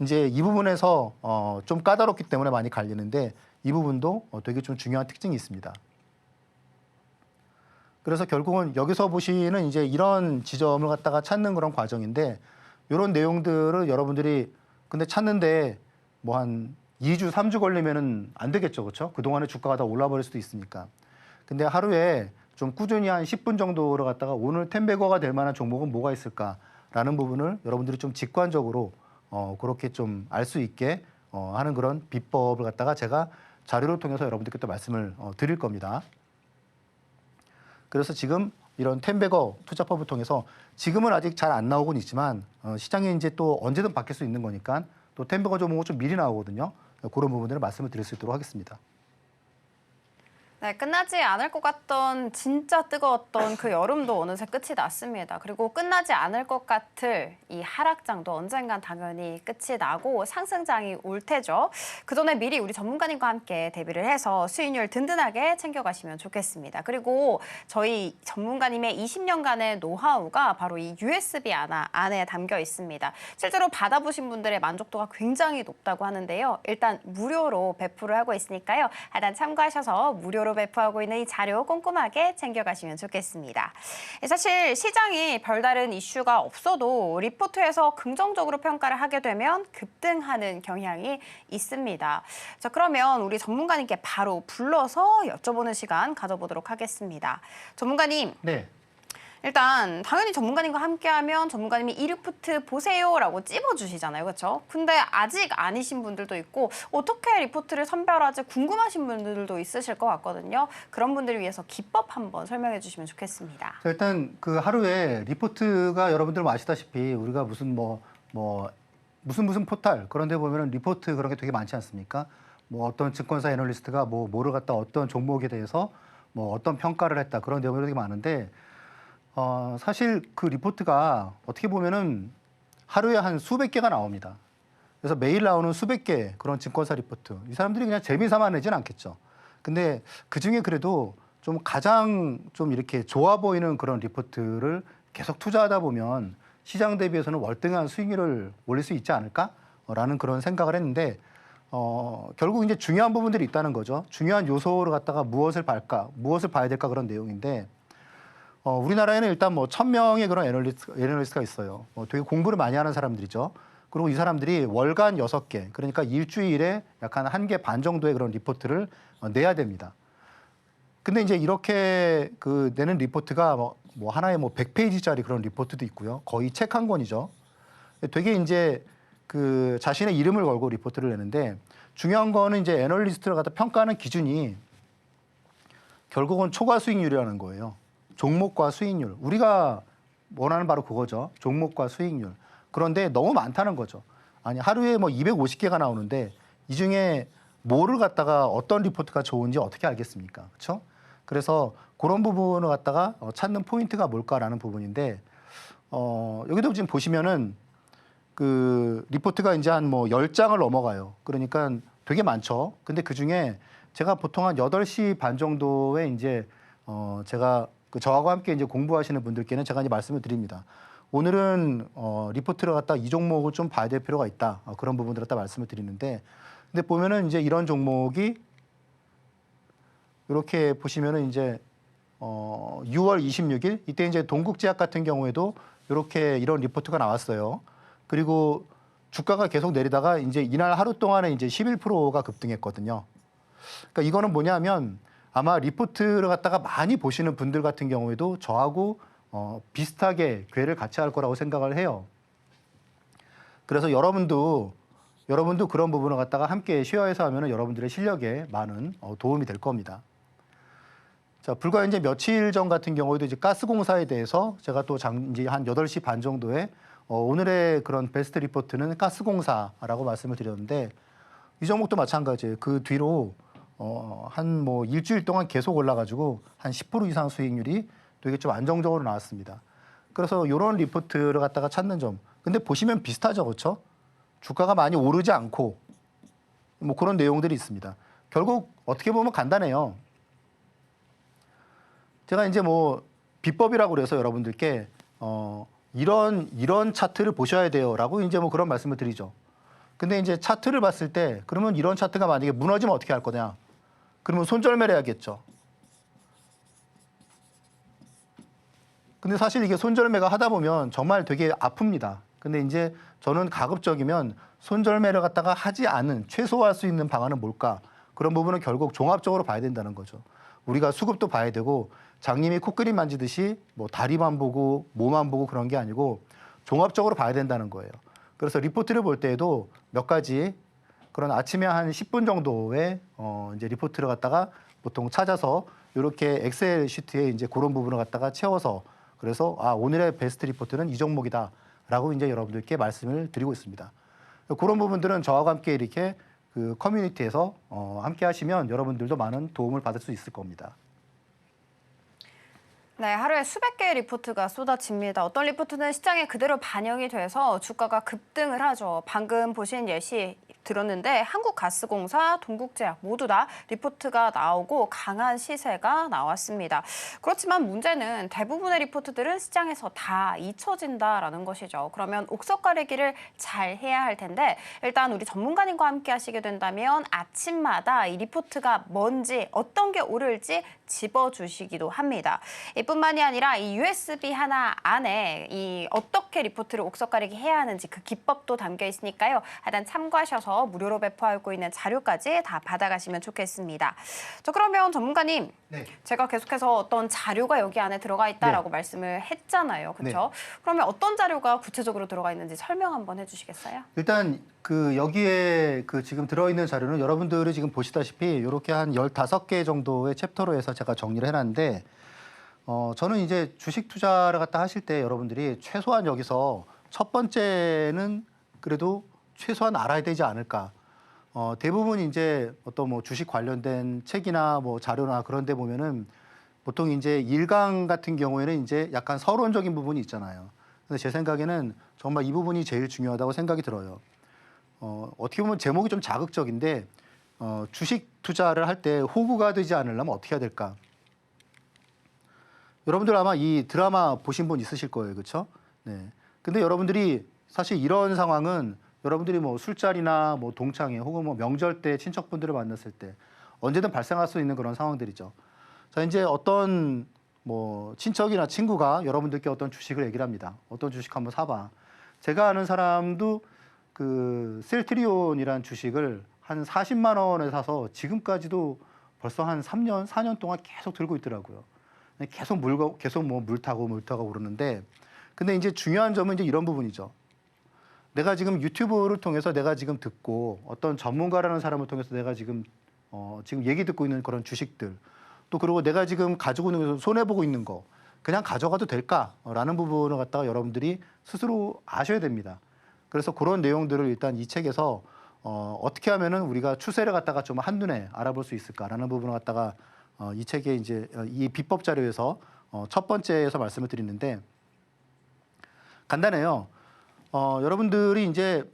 이제 이 부분에서 좀 까다롭기 때문에 많이 갈리는데 이 부분도 되게 좀 중요한 특징이 있습니다. 그래서 결국은 여기서 보시는 이제 이런 지점을 갖다가 찾는 그런 과정인데 이런 내용들을 여러분들이 근데 찾는데 뭐 한 2주, 3주 걸리면은 안 되겠죠. 그렇죠? 그동안에 주가가 다 올라버릴 수도 있으니까. 근데 하루에 좀 꾸준히 한 10분 정도를 갖다가 오늘 텐베거가 될 만한 종목은 뭐가 있을까라는 부분을 여러분들이 좀 직관적으로 그렇게 좀 알 수 있게 하는 그런 비법을 갖다가 제가 자료를 통해서 여러분들께 또 말씀을 드릴 겁니다. 그래서 지금 이런 텐베거 투자법을 통해서 지금은 아직 잘 안 나오곤 있지만 시장이 이제 또 언제든 바뀔 수 있는 거니까 또 텐베거 종목은 좀 미리 나오거든요. 그런 부분들을 말씀을 드릴 수 있도록 하겠습니다. 네, 끝나지 않을 것 같던 진짜 뜨거웠던 그 여름도 어느새 끝이 났습니다. 그리고 끝나지 않을 것 같을 이 하락장도 언젠간 당연히 끝이 나고 상승장이 올 테죠. 그 전에 미리 우리 전문가님과 함께 대비를 해서 수익률 든든하게 챙겨가시면 좋겠습니다. 그리고 저희 전문가님의 20년간의 노하우가 바로 이 USB 안에 담겨 있습니다. 실제로 받아보신 분들의 만족도가 굉장히 높다고 하는데요. 일단 무료로 배포를 하고 있으니까요. 하단 참고하셔서 무료로 배포하고 있는 이 자료 꼼꼼하게 챙겨가시면 좋겠습니다. 사실 시장이 별다른 이슈가 없어도 리포트에서 긍정적으로 평가를 하게 되면 급등하는 경향이 있습니다. 자, 그러면 우리 전문가님께 바로 불러서 여쭤보는 시간 가져보도록 하겠습니다. 전문가님. 네. 일단 당연히 전문가님과 함께하면 전문가님이 이 리포트 보세요라고 찝어주시잖아요. 그렇죠? 근데 아직 아니신 분들도 있고 어떻게 리포트를 선별하지 궁금하신 분들도 있으실 것 같거든요. 그런 분들을 위해서 기법 한번 설명해 주시면 좋겠습니다. 자, 일단 그 하루에 리포트가 여러분들 아시다시피 우리가 무슨 무슨 포탈 그런 데 보면은 리포트 그런 게 되게 많지 않습니까? 뭐 어떤 증권사 애널리스트가 뭐를 갖다 어떤 종목에 대해서 뭐 어떤 평가를 했다 그런 내용들이 되게 많은데 사실 그 리포트가 어떻게 보면은 하루에 한 수백 개가 나옵니다. 그래서 매일 나오는 수백 개 그런 증권사 리포트. 이 사람들이 그냥 재미삼아 내진 않겠죠. 근데 그 중에 그래도 좀 가장 좀 이렇게 좋아 보이는 그런 리포트를 계속 투자하다 보면 시장 대비해서는 월등한 수익률을 올릴 수 있지 않을까라는 그런 생각을 했는데 결국 이제 중요한 부분들이 있다는 거죠. 중요한 요소를 갖다가 무엇을 봐야 될까 그런 내용인데 우리나라에는 일단 뭐 1000명의 그런 애널리스트가 있어요. 되게 공부를 많이 하는 사람들이죠. 그리고 이 사람들이 월간 6개, 그러니까 일주일에 약 한 1개 반 정도의 그런 리포트를 내야 됩니다. 근데 이제 이렇게 그 내는 리포트가 뭐 하나에 뭐 100페이지짜리 그런 리포트도 있고요. 거의 책 한 권이죠. 되게 이제 그 자신의 이름을 걸고 리포트를 내는데 중요한 거는 이제 애널리스트를 갖다 평가하는 기준이 결국은 초과 수익률이라는 거예요. 종목과 수익률. 우리가 원하는 바로 그거죠. 종목과 수익률. 그런데 너무 많다는 거죠. 아니 하루에 뭐 250개가 나오는데 이 중에 뭐를 갖다가 어떤 리포트가 좋은지 어떻게 알겠습니까? 그렇죠? 그래서 그런 부분을 갖다가 찾는 포인트가 뭘까라는 부분인데 여기도 지금 보시면은 그 리포트가 이제 한 뭐 10장을 넘어가요. 그러니까 되게 많죠. 근데 그 중에 제가 보통 한 8시 반 정도에 이제 제가 저하고 함께 이제 공부하시는 분들께는 제가 이제 말씀을 드립니다. 오늘은 리포트를 갖다 이 종목을 좀 봐야 될 필요가 있다. 그런 부분들을 갖다 말씀을 드리는데, 근데 보면은 이제 이런 종목이 이렇게 보시면은 이제 6월 26일 이때 이제 동국제약 같은 경우에도 이렇게 이런 리포트가 나왔어요. 그리고 주가가 계속 내리다가 이제 이날 하루 동안에 이제 11%가 급등했거든요. 그러니까 이거는 뭐냐면 아마 리포트를 갖다가 많이 보시는 분들 같은 경우에도 저하고 비슷하게 궤를 같이 할 거라고 생각을 해요. 그래서 여러분도 그런 부분을 갖다가 함께 쉐어해서 하면은 여러분들의 실력에 많은 도움이 될 겁니다. 자, 불과 이제 며칠 전 같은 경우에도 이제 가스공사에 대해서 제가 또 이제 한 8시 반 정도에 오늘의 그런 베스트 리포트는 가스공사라고 말씀을 드렸는데 이 종목도 마찬가지예요. 그 뒤로 한 뭐 일주일 동안 계속 올라가지고 한 10% 이상 수익률이 되게 좀 안정적으로 나왔습니다. 그래서 이런 리포트를 갖다가 찾는 점. 근데 보시면 비슷하죠, 그렇죠? 주가가 많이 오르지 않고 뭐 그런 내용들이 있습니다. 결국 어떻게 보면 간단해요. 제가 이제 뭐 비법이라고 그래서 여러분들께 이런 차트를 보셔야 돼요라고 이제 뭐 그런 말씀을 드리죠. 근데 이제 차트를 봤을 때 그러면 이런 차트가 만약에 무너지면 어떻게 할 거냐? 그러면 손절매를 해야겠죠. 근데 사실 이게 손절매가 하다 보면 정말 되게 아픕니다. 근데 이제 저는 가급적이면 손절매를 갖다가 하지 않은 최소화할 수 있는 방안은 뭘까? 그런 부분은 결국 종합적으로 봐야 된다는 거죠. 우리가 수급도 봐야 되고 장님이 코끼리 만지듯이 뭐 다리만 보고 몸만 보고 그런 게 아니고 종합적으로 봐야 된다는 거예요. 그래서 리포트를 볼 때에도 몇 가지 그런 아침에 한 10분 정도의 이제 리포트를 갖다가 보통 찾아서 이렇게 엑셀 시트에 이제 그런 부분을 갖다가 채워서 그래서 오늘의 베스트 리포트는 이 종목이다라고 이제 여러분들께 말씀을 드리고 있습니다. 그런 부분들은 저와 함께 이렇게 그 커뮤니티에서 함께 하시면 여러분들도 많은 도움을 받을 수 있을 겁니다. 네, 하루에 수백 개의 리포트가 쏟아집니다. 어떤 리포트는 시장에 그대로 반영이 돼서 주가가 급등을 하죠. 방금 보신 예시 들었는데 한국가스공사, 동국제약 모두 다 리포트가 나오고 강한 시세가 나왔습니다. 그렇지만 문제는 대부분의 리포트들은 시장에서 다 잊혀진다라는 것이죠. 그러면 옥석 가리기를 잘 해야 할 텐데 일단 우리 전문가님과 함께 하시게 된다면 아침마다 이 리포트가 뭔지 어떤 게 오를지 집어주시기도 합니다. 이뿐만이 아니라 이 USB 하나 안에 이 어떻게 리포트를 옥석 가리기 해야 하는지 그 기법도 담겨 있으니까요. 하단 참고하셔서 무료로 배포하고 있는 자료까지 다 받아가시면 좋겠습니다. 자, 그러면 전문가님, 네. 제가 계속해서 어떤 자료가 여기 안에 들어가 있다라고 말씀을 했잖아요. 그렇죠? 그러면 어떤 자료가 구체적으로 들어가 있는지 설명 한번 해주시겠어요? 일단 그 여기에 그 지금 들어있는 자료는 여러분들이 지금 보시다시피 이렇게 한 15개 정도의 챕터로 해서 제가 정리를 해놨는데 저는 이제 주식 투자를 갖다 하실 때 여러분들이 최소한 여기서 첫 번째는 그래도 최소한 알아야 되지 않을까. 대부분 이제 어떤 뭐 주식 관련된 책이나 뭐 자료나 그런 데 보면은 보통 이제 1강 같은 경우에는 이제 약간 서론적인 부분이 있잖아요. 근데 제 생각에는 정말 이 부분이 제일 중요하다고 생각이 들어요. 어떻게 보면 제목이 좀 자극적인데 주식 투자를 할 때 호구가 되지 않으려면 어떻게 해야 될까? 여러분들 아마 이 드라마 보신 분 있으실 거예요. 그렇죠? 네. 근데 여러분들이 사실 이런 상황은 여러분들이 뭐 술자리나 뭐 동창회 혹은 뭐 명절 때 친척분들을 만났을 때 언제든 발생할 수 있는 그런 상황들이죠. 자, 이제 어떤 뭐 친척이나 친구가 여러분들께 어떤 주식을 얘기를 합니다. 어떤 주식 한번 사봐. 제가 아는 사람도 그 셀트리온이라는 주식을 한 40만 원에 사서 지금까지도 벌써 한 3년, 4년 동안 계속 들고 있더라고요. 계속 뭐 물 타고 오르는데 근데 이제 중요한 점은 이제 이런 부분이죠. 내가 지금 유튜브를 통해서 내가 지금 듣고 어떤 전문가라는 사람을 통해서 내가 지금 얘기 듣고 있는 그런 주식들 또 그리고 내가 지금 가지고 있는 손해보고 있는 거 그냥 가져가도 될까라는 부분을 갖다가 여러분들이 스스로 아셔야 됩니다. 그래서 그런 내용들을 일단 이 책에서 어떻게 하면은 우리가 추세를 갖다가 좀 한눈에 알아볼 수 있을까라는 부분을 갖다가 이 책에 이제 이 비법 자료에서 첫 번째에서 말씀을 드리는데 간단해요. 여러분들이 이제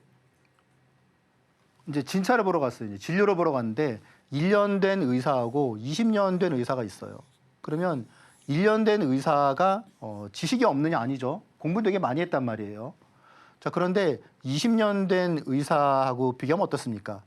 진찰을 보러 갔어요. 이제 진료를 보러 갔는데 1년 된 의사하고 20년 된 의사가 있어요. 그러면 1년 된 의사가 지식이 없느냐 아니죠. 공부 되게 많이 했단 말이에요. 자, 그런데 20년 된 의사하고 비교하면 어떻습니까?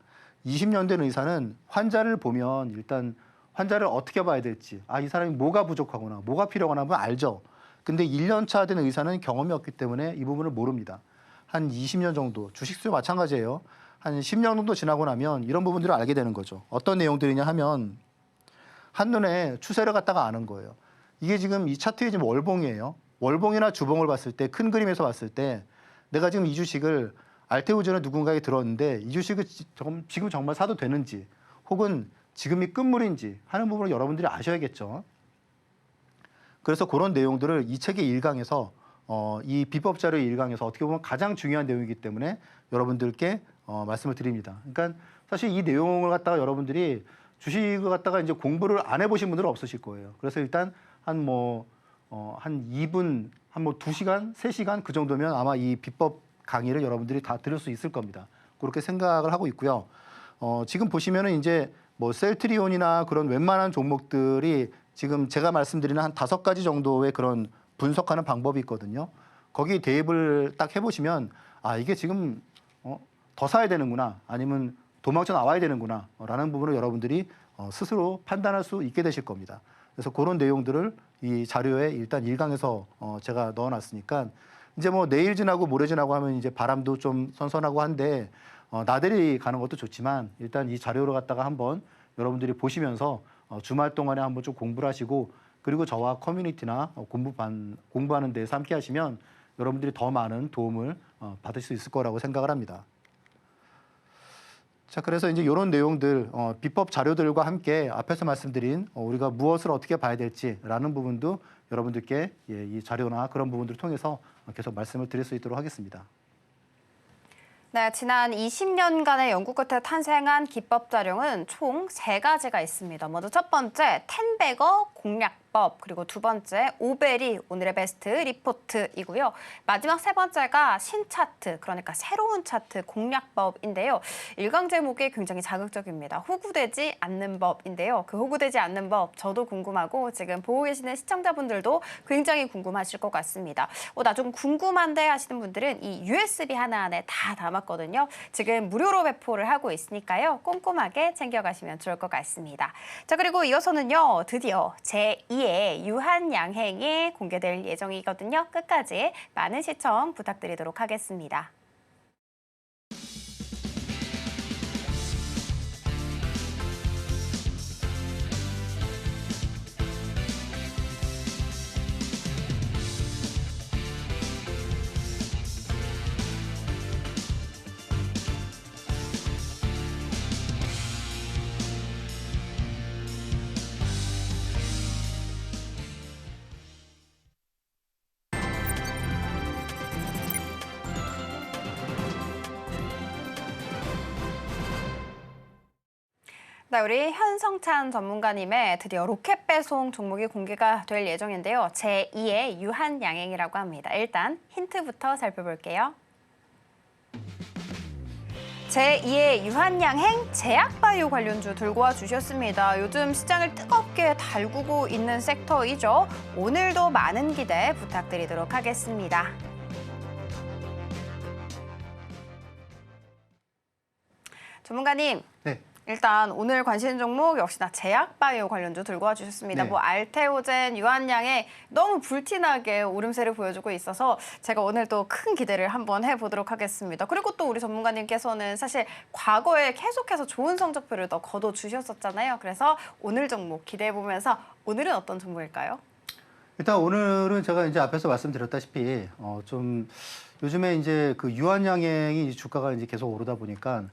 20년 된 의사는 환자를 보면 일단 환자를 어떻게 봐야 될지, 이 사람이 뭐가 부족하거나 뭐가 필요하거나 하면 알죠. 근데 1년 차 된 의사는 경험이 없기 때문에 이 부분을 모릅니다. 한 20년 정도, 주식수요 마찬가지예요. 한 10년 정도 지나고 나면 이런 부분들을 알게 되는 거죠. 어떤 내용들이냐 하면 한눈에 추세를 갖다가 아는 거예요. 이게 지금 이 차트의 지금 월봉이에요. 월봉이나 주봉을 봤을 때, 큰 그림에서 봤을 때 내가 지금 이 주식을 알테오전에 누군가에 들었는데 이 주식을 지금 정말 사도 되는지 혹은 지금이 끝물인지 하는 부분을 여러분들이 아셔야겠죠. 그래서 그런 내용들을 이 책의 1강에서 이 비법 자료 1강에서 어떻게 보면 가장 중요한 내용이기 때문에 여러분들께 말씀을 드립니다. 그러니까 사실 이 내용을 갖다가 여러분들이 주식을 갖다가 이제 공부를 안 해보신 분들은 없으실 거예요. 그래서 일단 한 2분, 한 2시간, 3시간 그 정도면 아마 이 비법 강의를 여러분들이 다 들을 수 있을 겁니다. 그렇게 생각을 하고 있고요. 지금 보시면은 이제 뭐 셀트리온이나 그런 웬만한 종목들이 지금 제가 말씀드리는 한 5가지 정도의 그런 분석하는 방법이 있거든요. 거기 대입을 딱 해보시면 아 이게 지금 더 사야 되는구나 아니면 도망쳐 나와야 되는구나 라는 부분을 여러분들이 스스로 판단할 수 있게 되실 겁니다. 그래서 그런 내용들을 이 자료에 일단 1강에서 제가 넣어놨으니까 이제 뭐 내일 지나고 모레 지나고 하면 이제 바람도 좀 선선하고 한데 나들이 가는 것도 좋지만 일단 이 자료를 갖다가 한번 여러분들이 보시면서 주말 동안에 한번 좀 공부를 하시고 그리고 저와 커뮤니티나 공부하는 데서 함께 하시면 여러분들이 더 많은 도움을 받을 수 있을 거라고 생각을 합니다. 자, 그래서 이제 이런 내용들, 비법 자료들과 함께 앞에서 말씀드린 우리가 무엇을 어떻게 봐야 될지라는 부분도 여러분들께 이 자료나 그런 부분들을 통해서 계속 말씀을 드릴 수 있도록 하겠습니다. 네, 지난 20년간의 연구 끝에 탄생한 기법 자료는 총 3가지가 있습니다. 먼저 첫 번째, 텐베거 공략법, 그리고 두 번째, 오베리 오늘의 베스트 리포트이고요. 마지막 세 번째가 신차트, 그러니까 새로운 차트 공략법인데요. 1강 제목이 굉장히 자극적입니다. 호구되지 않는 법인데요. 그 호구되지 않는 법, 저도 궁금하고 지금 보고 계시는 시청자분들도 굉장히 궁금하실 것 같습니다. 나 좀 궁금한데 하시는 분들은 이 USB 하나 안에 다 담았거든요. 지금 무료로 배포를 하고 있으니까요. 꼼꼼하게 챙겨가시면 좋을 것 같습니다. 자, 그리고 이어서는요. 드디어 제2의 유한양행이 공개될 예정이거든요. 끝까지 많은 시청 부탁드리도록 하겠습니다. 네, 우리 현성찬 전문가님의 드디어 로켓 배송 종목이 공개가 될 예정인데요. 제2의 유한양행이라고 합니다. 일단 힌트부터 살펴볼게요. 제2의 유한양행 제약바이오 관련주 들고 와 주셨습니다. 요즘 시장을 뜨겁게 달구고 있는 섹터이죠. 오늘도 많은 기대 부탁드리도록 하겠습니다. 전문가님. 네. 일단 오늘 관심 종목 역시나 제약바이오 관련주 들고 와주셨습니다. 네. 알테오젠, 유한양행 너무 불티나게 오름세를 보여주고 있어서 제가 오늘 또 큰 기대를 한번 해보도록 하겠습니다. 그리고 또 우리 전문가님께서는 사실 과거에 계속해서 좋은 성적표를 더 거둬주셨었잖아요. 그래서 오늘 종목 기대해보면서 오늘은 어떤 종목일까요? 일단 오늘은 제가 이제 앞에서 말씀드렸다시피 좀 요즘에 이제 그 유한양행이 주가가 이제 계속 오르다 보니까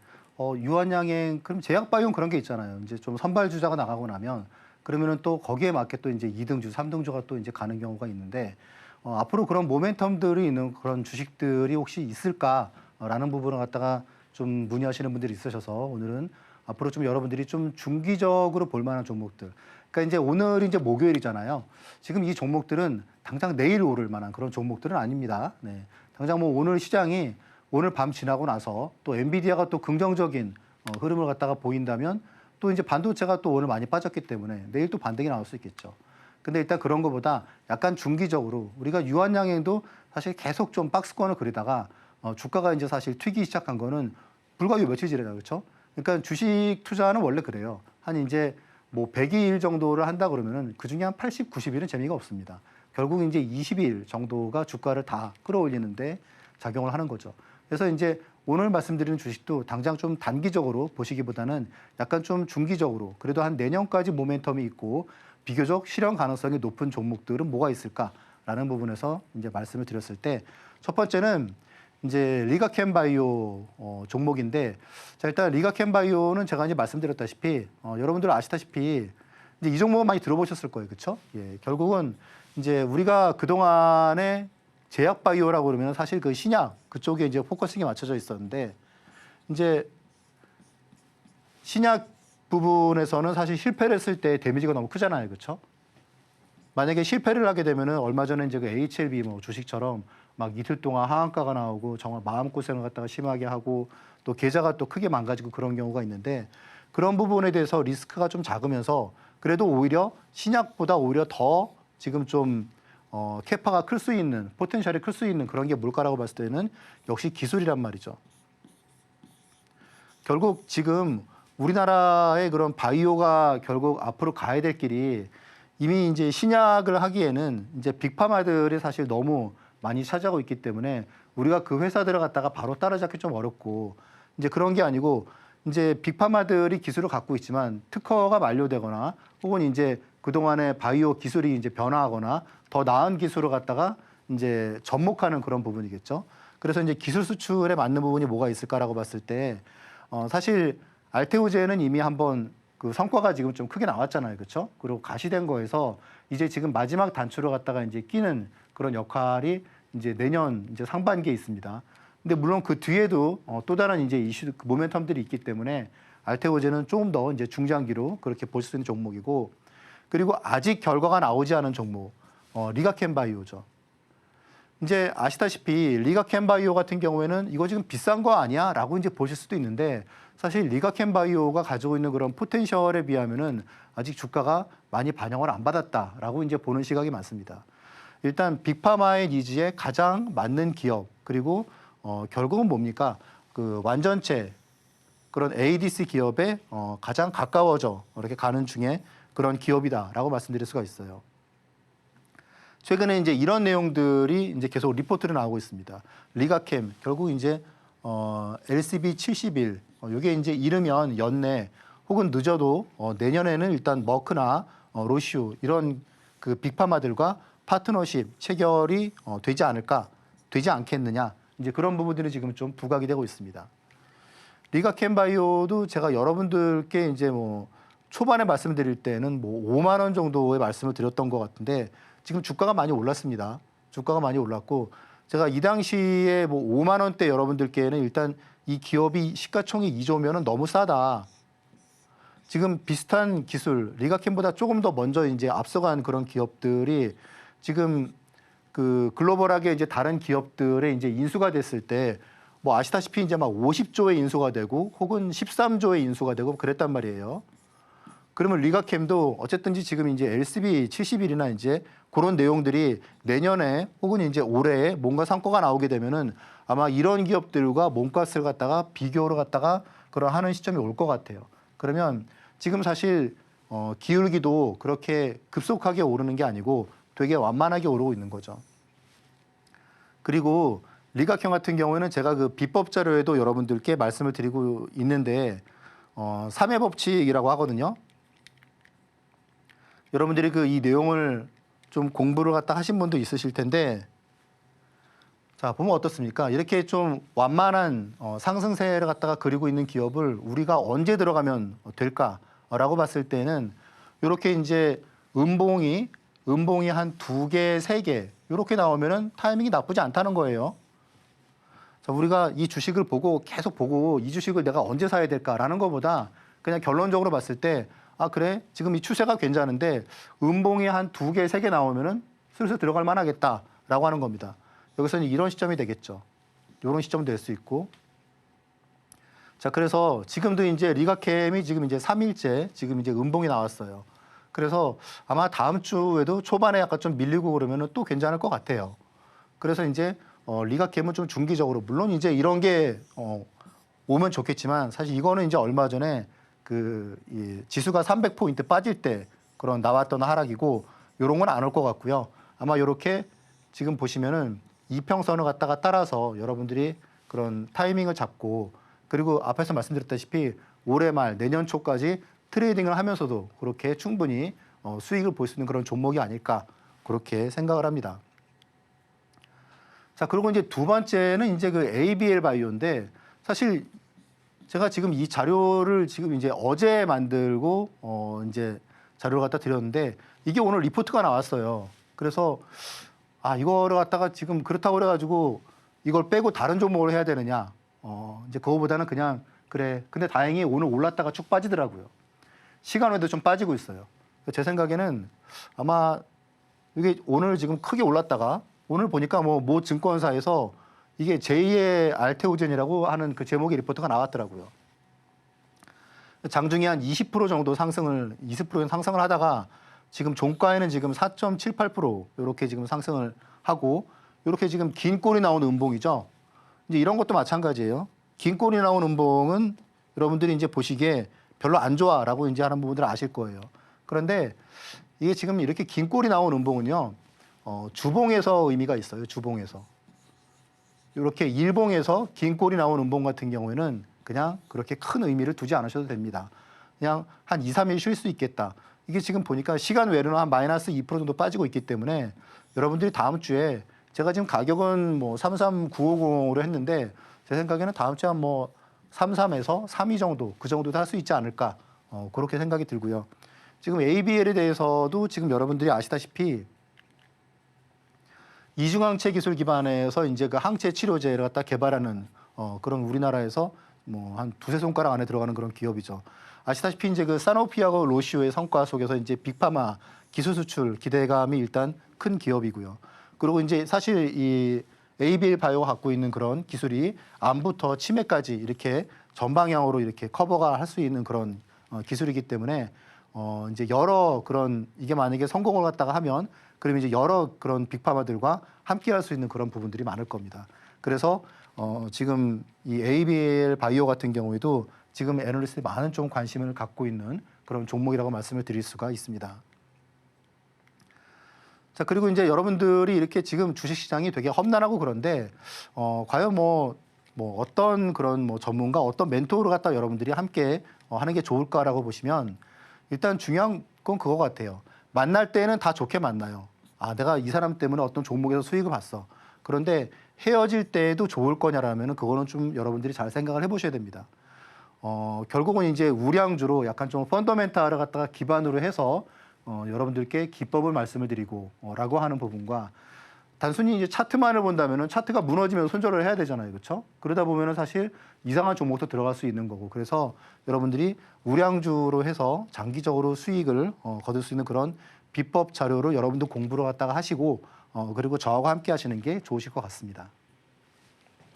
유한양행 그럼 제약바이오는 그런 게 있잖아요. 이제 좀 선발주자가 나가고 나면 그러면은 또 거기에 맞게 또 이제 2등주, 3등주가 또 이제 가는 경우가 있는데 앞으로 그런 모멘텀들이 있는 그런 주식들이 혹시 있을까라는 부분을 갖다가 좀 문의하시는 분들이 있으셔서 오늘은 앞으로 좀 여러분들이 좀 중기적으로 볼 만한 종목들. 그러니까 이제 오늘이 이제 목요일이잖아요. 지금 이 종목들은 당장 내일 오를 만한 그런 종목들은 아닙니다. 네. 당장 뭐 오늘 시장이 오늘 밤 지나고 나서 또 엔비디아가 또 긍정적인 흐름을 갖다가 보인다면 또 이제 반도체가 또 오늘 많이 빠졌기 때문에 내일 또 반등이 나올 수 있겠죠. 근데 일단 그런 것보다 약간 중기적으로 우리가 유한양행도 사실 계속 좀 박스권을 그리다가 주가가 이제 사실 튀기 시작한 거는 불과 요 며칠 전이다 그렇죠? 그러니까 주식 투자는 원래 그래요. 한 이제 뭐 100일 정도를 한다 그러면은 그중에 한 80, 90일은 재미가 없습니다. 결국 이제 20일 정도가 주가를 다 끌어올리는데 작용을 하는 거죠. 그래서 이제 오늘 말씀드리는 주식도 당장 좀 단기적으로 보시기보다는 약간 좀 중기적으로 그래도 한 내년까지 모멘텀이 있고 비교적 실현 가능성이 높은 종목들은 뭐가 있을까라는 부분에서 이제 말씀을 드렸을 때 첫 번째는 이제 리가켄바이오 종목인데 자 일단 리가켄바이오는 제가 이제 말씀드렸다시피 여러분들 아시다시피 이제 이 종목은 많이 들어보셨을 거예요, 그렇죠? 예, 결국은 이제 우리가 그동안에 제약 바이오라고 그러면 사실 그 신약 그쪽에 이제 포커싱이 맞춰져 있었는데 이제 신약 부분에서는 사실 실패를 했을 때 데미지가 너무 크잖아요. 그렇죠? 만약에 실패를 하게 되면은 얼마 전에 이제 그 HLB 뭐 주식처럼 막 이틀 동안 하한가가 나오고 정말 마음고생을 갖다가 심하게 하고 또 계좌가 또 크게 망가지고 그런 경우가 있는데 그런 부분에 대해서 리스크가 좀 작으면서 그래도 오히려 신약보다 오히려 더 지금 좀 캐파가 클 수 있는 포텐셜이 클 수 있는 그런 게 뭘까라고 봤을 때는 역시 기술이란 말이죠. 결국 지금 우리나라의 그런 바이오가 결국 앞으로 가야 될 길이 이미 이제 신약을 하기에는 이제 빅파마들이 사실 너무 많이 차지하고 있기 때문에 우리가 그 회사들을 갖다가 바로 따라잡기 좀 어렵고 이제 그런 게 아니고 이제 빅파마들이 기술을 갖고 있지만 특허가 만료되거나 혹은 이제 그동안의 바이오 기술이 이제 변화하거나 더 나은 기술을 갖다가 이제 접목하는 그런 부분이겠죠. 그래서 이제 기술 수출에 맞는 부분이 뭐가 있을까라고 봤을 때 사실 알테오제는 이미 한번 그 성과가 지금 좀 크게 나왔잖아요. 그렇죠? 그리고 가시된 거에서 이제 지금 마지막 단추를 갖다가 이제 끼는 그런 역할이 이제 내년 이제 상반기에 있습니다. 근데 물론 그 뒤에도 또 다른 이제 이슈 모멘텀들이 있기 때문에 알테오제는 조금 더 이제 중장기로 그렇게 볼 수 있는 종목이고 그리고 아직 결과가 나오지 않은 종목 리가켄바이오죠. 이제 아시다시피 리가켄바이오 같은 경우에는 이거 지금 비싼 거 아니야?라고 이제 보실 수도 있는데 사실 리가켄바이오가 가지고 있는 그런 포텐셜에 비하면은 아직 주가가 많이 반영을 안 받았다라고 이제 보는 시각이 많습니다. 일단 빅파마의 니즈에 가장 맞는 기업 그리고 결국은 뭡니까 그 완전체 그런 ADC 기업에 가장 가까워져 이렇게 가는 중에 그런 기업이다라고 말씀드릴 수가 있어요. 최근에 이제 이런 내용들이 이제 계속 리포트로 나오고 있습니다. 리가캠 결국 이제 LCB 71 이게 이제 이르면 연내 혹은 늦어도 내년에는 일단 머크나 로슈 이런 그 빅파마들과 파트너십 체결이 되지 않을까 되지 않겠느냐 이제 그런 부분들이 지금 좀 부각이 되고 있습니다. 리가켄바이오도 제가 여러분들께 이제 뭐 초반에 말씀드릴 때는 뭐 5만 원 정도의 말씀을 드렸던 것 같은데 지금 주가가 많이 올랐습니다. 주가가 많이 올랐고 제가 이 당시에 뭐 5만 원대 여러분들께는 일단 이 기업이 시가총액 2조면은 너무 싸다. 지금 비슷한 기술 리가켄보다 조금 더 먼저 이제 앞서간 그런 기업들이 지금 그 글로벌하게 이제 다른 기업들의 이제 인수가 됐을 때 뭐 아시다시피 이제 막 50조의 인수가 되고 혹은 13조의 인수가 되고 그랬단 말이에요. 그러면 리가캠도 어쨌든지 지금 이제 LCB 71이나 이제 그런 내용들이 내년에 혹은 이제 올해에 뭔가 성과가 나오게 되면은 아마 이런 기업들과 몸값을 갖다가 비교를 갖다가 그런 하는 시점이 올 것 같아요. 그러면 지금 사실 기울기도 그렇게 급속하게 오르는 게 아니고 되게 완만하게 오르고 있는 거죠. 그리고 리가캠 같은 경우에는 제가 그 비법 자료에도 여러분들께 말씀을 드리고 있는데 3회 법칙이라고 하거든요. 여러분들이 그 이 내용을 좀 공부를 갖다 하신 분도 있으실 텐데 자 보면 어떻습니까? 이렇게 좀 완만한 상승세를 갖다가 그리고 있는 기업을 우리가 언제 들어가면 될까라고 봤을 때는 이렇게 이제 음봉이 한 2개, 3개 이렇게 나오면은 타이밍이 나쁘지 않다는 거예요. 자, 우리가 이 주식을 보고 계속 보고 이 주식을 내가 언제 사야 될까라는 것보다 그냥 결론적으로 봤을 때 아 그래 지금 이 추세가 괜찮은데 음봉이 한 2개, 3개 나오면은 슬슬 들어갈 만하겠다라고 하는 겁니다. 여기서는 이런 시점이 되겠죠. 이런 시점도 될 수 있고. 자 그래서 지금도 이제 리가캠이 지금 이제 3일째 지금 이제 음봉이 나왔어요. 그래서 아마 다음 주에도 초반에 약간 좀 밀리고 그러면은 또 괜찮을 것 같아요. 그래서 이제 리가캠은 좀 중기적으로 물론 이제 이런 게 오면 좋겠지만 사실 이거는 이제 얼마 전에 이 지수가 300포인트 빠질 때 그런 나왔던 하락이고 이런 건 안 올 것 같고요. 아마 이렇게 지금 보시면은 이평선을 갖다가 따라서 여러분들이 그런 타이밍을 잡고 그리고 앞에서 말씀드렸다시피 올해 말 내년 초까지 트레이딩을 하면서도 그렇게 충분히 수익을 볼 수 있는 그런 종목이 아닐까 그렇게 생각을 합니다. 자, 그리고 이제 두 번째는 이제 그 ABL 바이오인데 사실 제가 지금 이 자료를 지금 이제 어제 만들고 이제 자료를 갖다 드렸는데 이게 오늘 리포트가 나왔어요. 그래서 이거를 갖다가 지금 그렇다고 그래가지고 이걸 빼고 다른 종목을 해야 되느냐. 이제 그거보다는 그냥 그래. 근데 다행히 오늘 올랐다가 쭉 빠지더라고요. 시간 외에도 좀 빠지고 있어요. 제 생각에는 아마 이게 오늘 지금 크게 올랐다가 오늘 보니까 모 증권사에서 이게 제2의 알테오젠이라고 하는 그 제목의 리포트가 나왔더라고요. 장중에 한 20% 정도 상승을 20% 상승을 하다가 지금 종가에는 지금 4.78% 이렇게 지금 상승을 하고 이렇게 지금 긴 꼴이 나온 음봉이죠. 이제 이런 것도 마찬가지예요. 긴 꼴이 나온 음봉은 여러분들이 이제 보시기에 별로 안 좋아라고 이제 하는 부분들을 아실 거예요. 그런데 이게 지금 이렇게 긴 꼴이 나온 음봉은요, 주봉에서 의미가 있어요. 주봉에서. 이렇게 일봉에서 긴 꼴이 나온 음봉 같은 경우에는 그냥 그렇게 큰 의미를 두지 않으셔도 됩니다. 그냥 한 2, 3일 쉴 수 있겠다. 이게 지금 보니까 시간 외로는 한 마이너스 2% 정도 빠지고 있기 때문에 여러분들이 다음 주에 제가 지금 가격은 33950으로 했는데 제 생각에는 다음 주에 한 33에서 32 정도 그 정도 할 수 있지 않을까 그렇게 생각이 들고요. 지금 ABL에 대해서도 지금 여러분들이 아시다시피 이중항체 기술 기반에서 이제 그 항체 치료제를 갖다 개발하는 그런 우리나라에서 한 두세 손가락 안에 들어가는 그런 기업이죠. 아시다시피 이제 그 사노피하고 로시오의 성과 속에서 이제 빅파마 기술 수출 기대감이 일단 큰 기업이고요. 그리고 이제 사실 이 ABL 바이오가 갖고 있는 그런 기술이 암부터 치매까지 이렇게 전방향으로 이렇게 커버가 할 수 있는 그런 기술이기 때문에 이제 여러 그런 이게 만약에 성공을 갖다가 하면 그러면 이제 여러 그런 빅파마들과 함께 할 수 있는 그런 부분들이 많을 겁니다. 그래서 지금 이 ABL 바이오 같은 경우에도 지금 애널리스트들이 많은 좀 관심을 갖고 있는 그런 종목이라고 말씀을 드릴 수가 있습니다. 자, 그리고 이제 여러분들이 이렇게 지금 주식시장이 되게 험난하고 그런데 과연 어떤 그런 전문가, 어떤 멘토를 갖다 여러분들이 함께 하는 게 좋을까라고 보시면 일단 중요한 건 그거 같아요. 만날 때는 다 좋게 만나요. 내가 이 사람 때문에 어떤 종목에서 수익을 봤어. 그런데 헤어질 때에도 좋을 거냐라면 그거는 좀 여러분들이 잘 생각을 해보셔야 됩니다. 결국은 이제 우량주로 약간 좀 펀더멘탈을 갖다가 기반으로 해서 여러분들께 기법을 말씀을 드리고 라고 하는 부분과 단순히 이제 차트만을 본다면은 차트가 무너지면 손절을 해야 되잖아요. 그렇죠? 그러다 보면은 사실 이상한 종목도 들어갈 수 있는 거고. 그래서 여러분들이 우량주로 해서 장기적으로 수익을 거둘 수 있는 그런 비법 자료를 여러분도 공부를 갖다가 하시고 그리고 저하고 함께 하시는 게 좋으실 것 같습니다.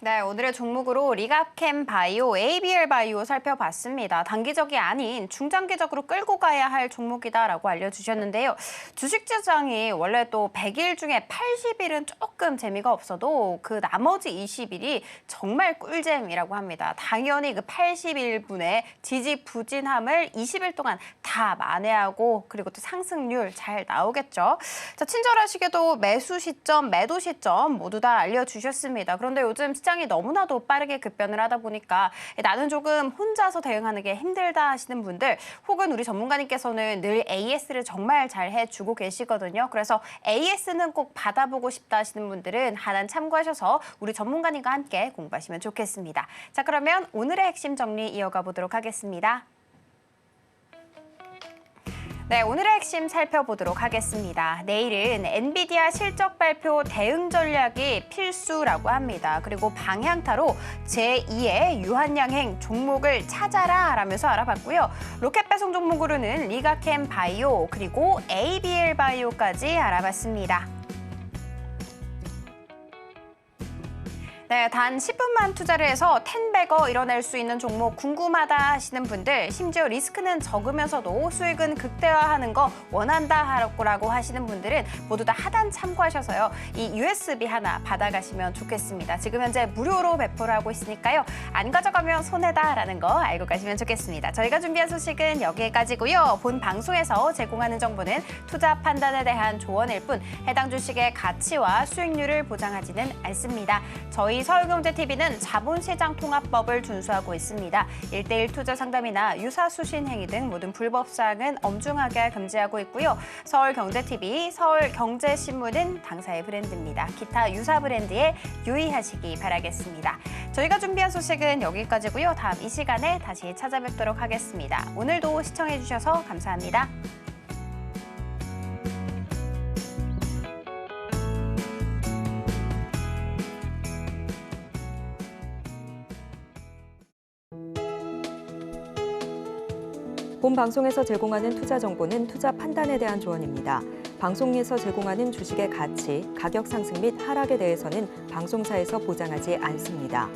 네, 오늘의 종목으로 리가캠 바이오, ABL 바이오 살펴봤습니다. 단기적이 아닌 중장기적으로 끌고 가야 할 종목이다라고 알려주셨는데요. 주식시장이 원래 또 100일 중에 80일은 조금 재미가 없어도 그 나머지 20일이 정말 꿀잼이라고 합니다. 당연히 그 80일분의 지지부진함을 20일 동안 다 만회하고 그리고 또 상승률 잘 나오겠죠. 자, 친절하시게도 매수 시점, 매도 시점 모두 다 알려주셨습니다. 그런데 요즘 시장이 너무나도 빠르게 급변을 하다 보니까 나는 조금 혼자서 대응하는 게 힘들다 하시는 분들 혹은 우리 전문가님께서는 늘 AS를 정말 잘 해주고 계시거든요. 그래서 AS는 꼭 받아보고 싶다 하시는 분들은 하단 참고하셔서 우리 전문가님과 함께 공부하시면 좋겠습니다. 자, 그러면 오늘의 핵심 정리 이어가 보도록 하겠습니다. 네, 오늘의 핵심 살펴보도록 하겠습니다. 내일은 엔비디아 실적 발표 대응 전략이 필수라고 합니다. 그리고 방향타로 제2의 유한양행 종목을 찾아라 라면서 알아봤고요. 로켓 배송 종목으로는 리가캠 바이오 그리고 ABL 바이오까지 알아봤습니다. 네, 단 10분만 투자를 해서 10배거 이뤄낼 수 있는 종목 궁금하다 하시는 분들, 심지어 리스크는 적으면서도 수익은 극대화하는 거 원한다라고 하시는 분들은 모두 다 하단 참고하셔서요. 이 USB 하나 받아가시면 좋겠습니다. 지금 현재 무료로 배포를 하고 있으니까요. 안 가져가면 손해다라는 거 알고 가시면 좋겠습니다. 저희가 준비한 소식은 여기까지고요. 본 방송에서 제공하는 정보는 투자 판단에 대한 조언일 뿐 해당 주식의 가치와 수익률을 보장하지는 않습니다. 저희 서울경제TV는 자본시장 통합법을 준수하고 있습니다. 1:1 투자 상담이나 유사수신 행위 등 모든 불법 사항은 엄중하게 금지하고 있고요. 서울경제TV, 서울경제신문은 당사의 브랜드입니다. 기타 유사 브랜드에 유의하시기 바라겠습니다. 저희가 준비한 소식은 여기까지고요. 다음 이 시간에 다시 찾아뵙도록 하겠습니다. 오늘도 시청해주셔서 감사합니다. 본 방송에서 제공하는 투자 정보는 투자 판단에 대한 조언입니다. 방송에서 제공하는 주식의 가치, 가격 상승 및 하락에 대해서는 방송사에서 보장하지 않습니다.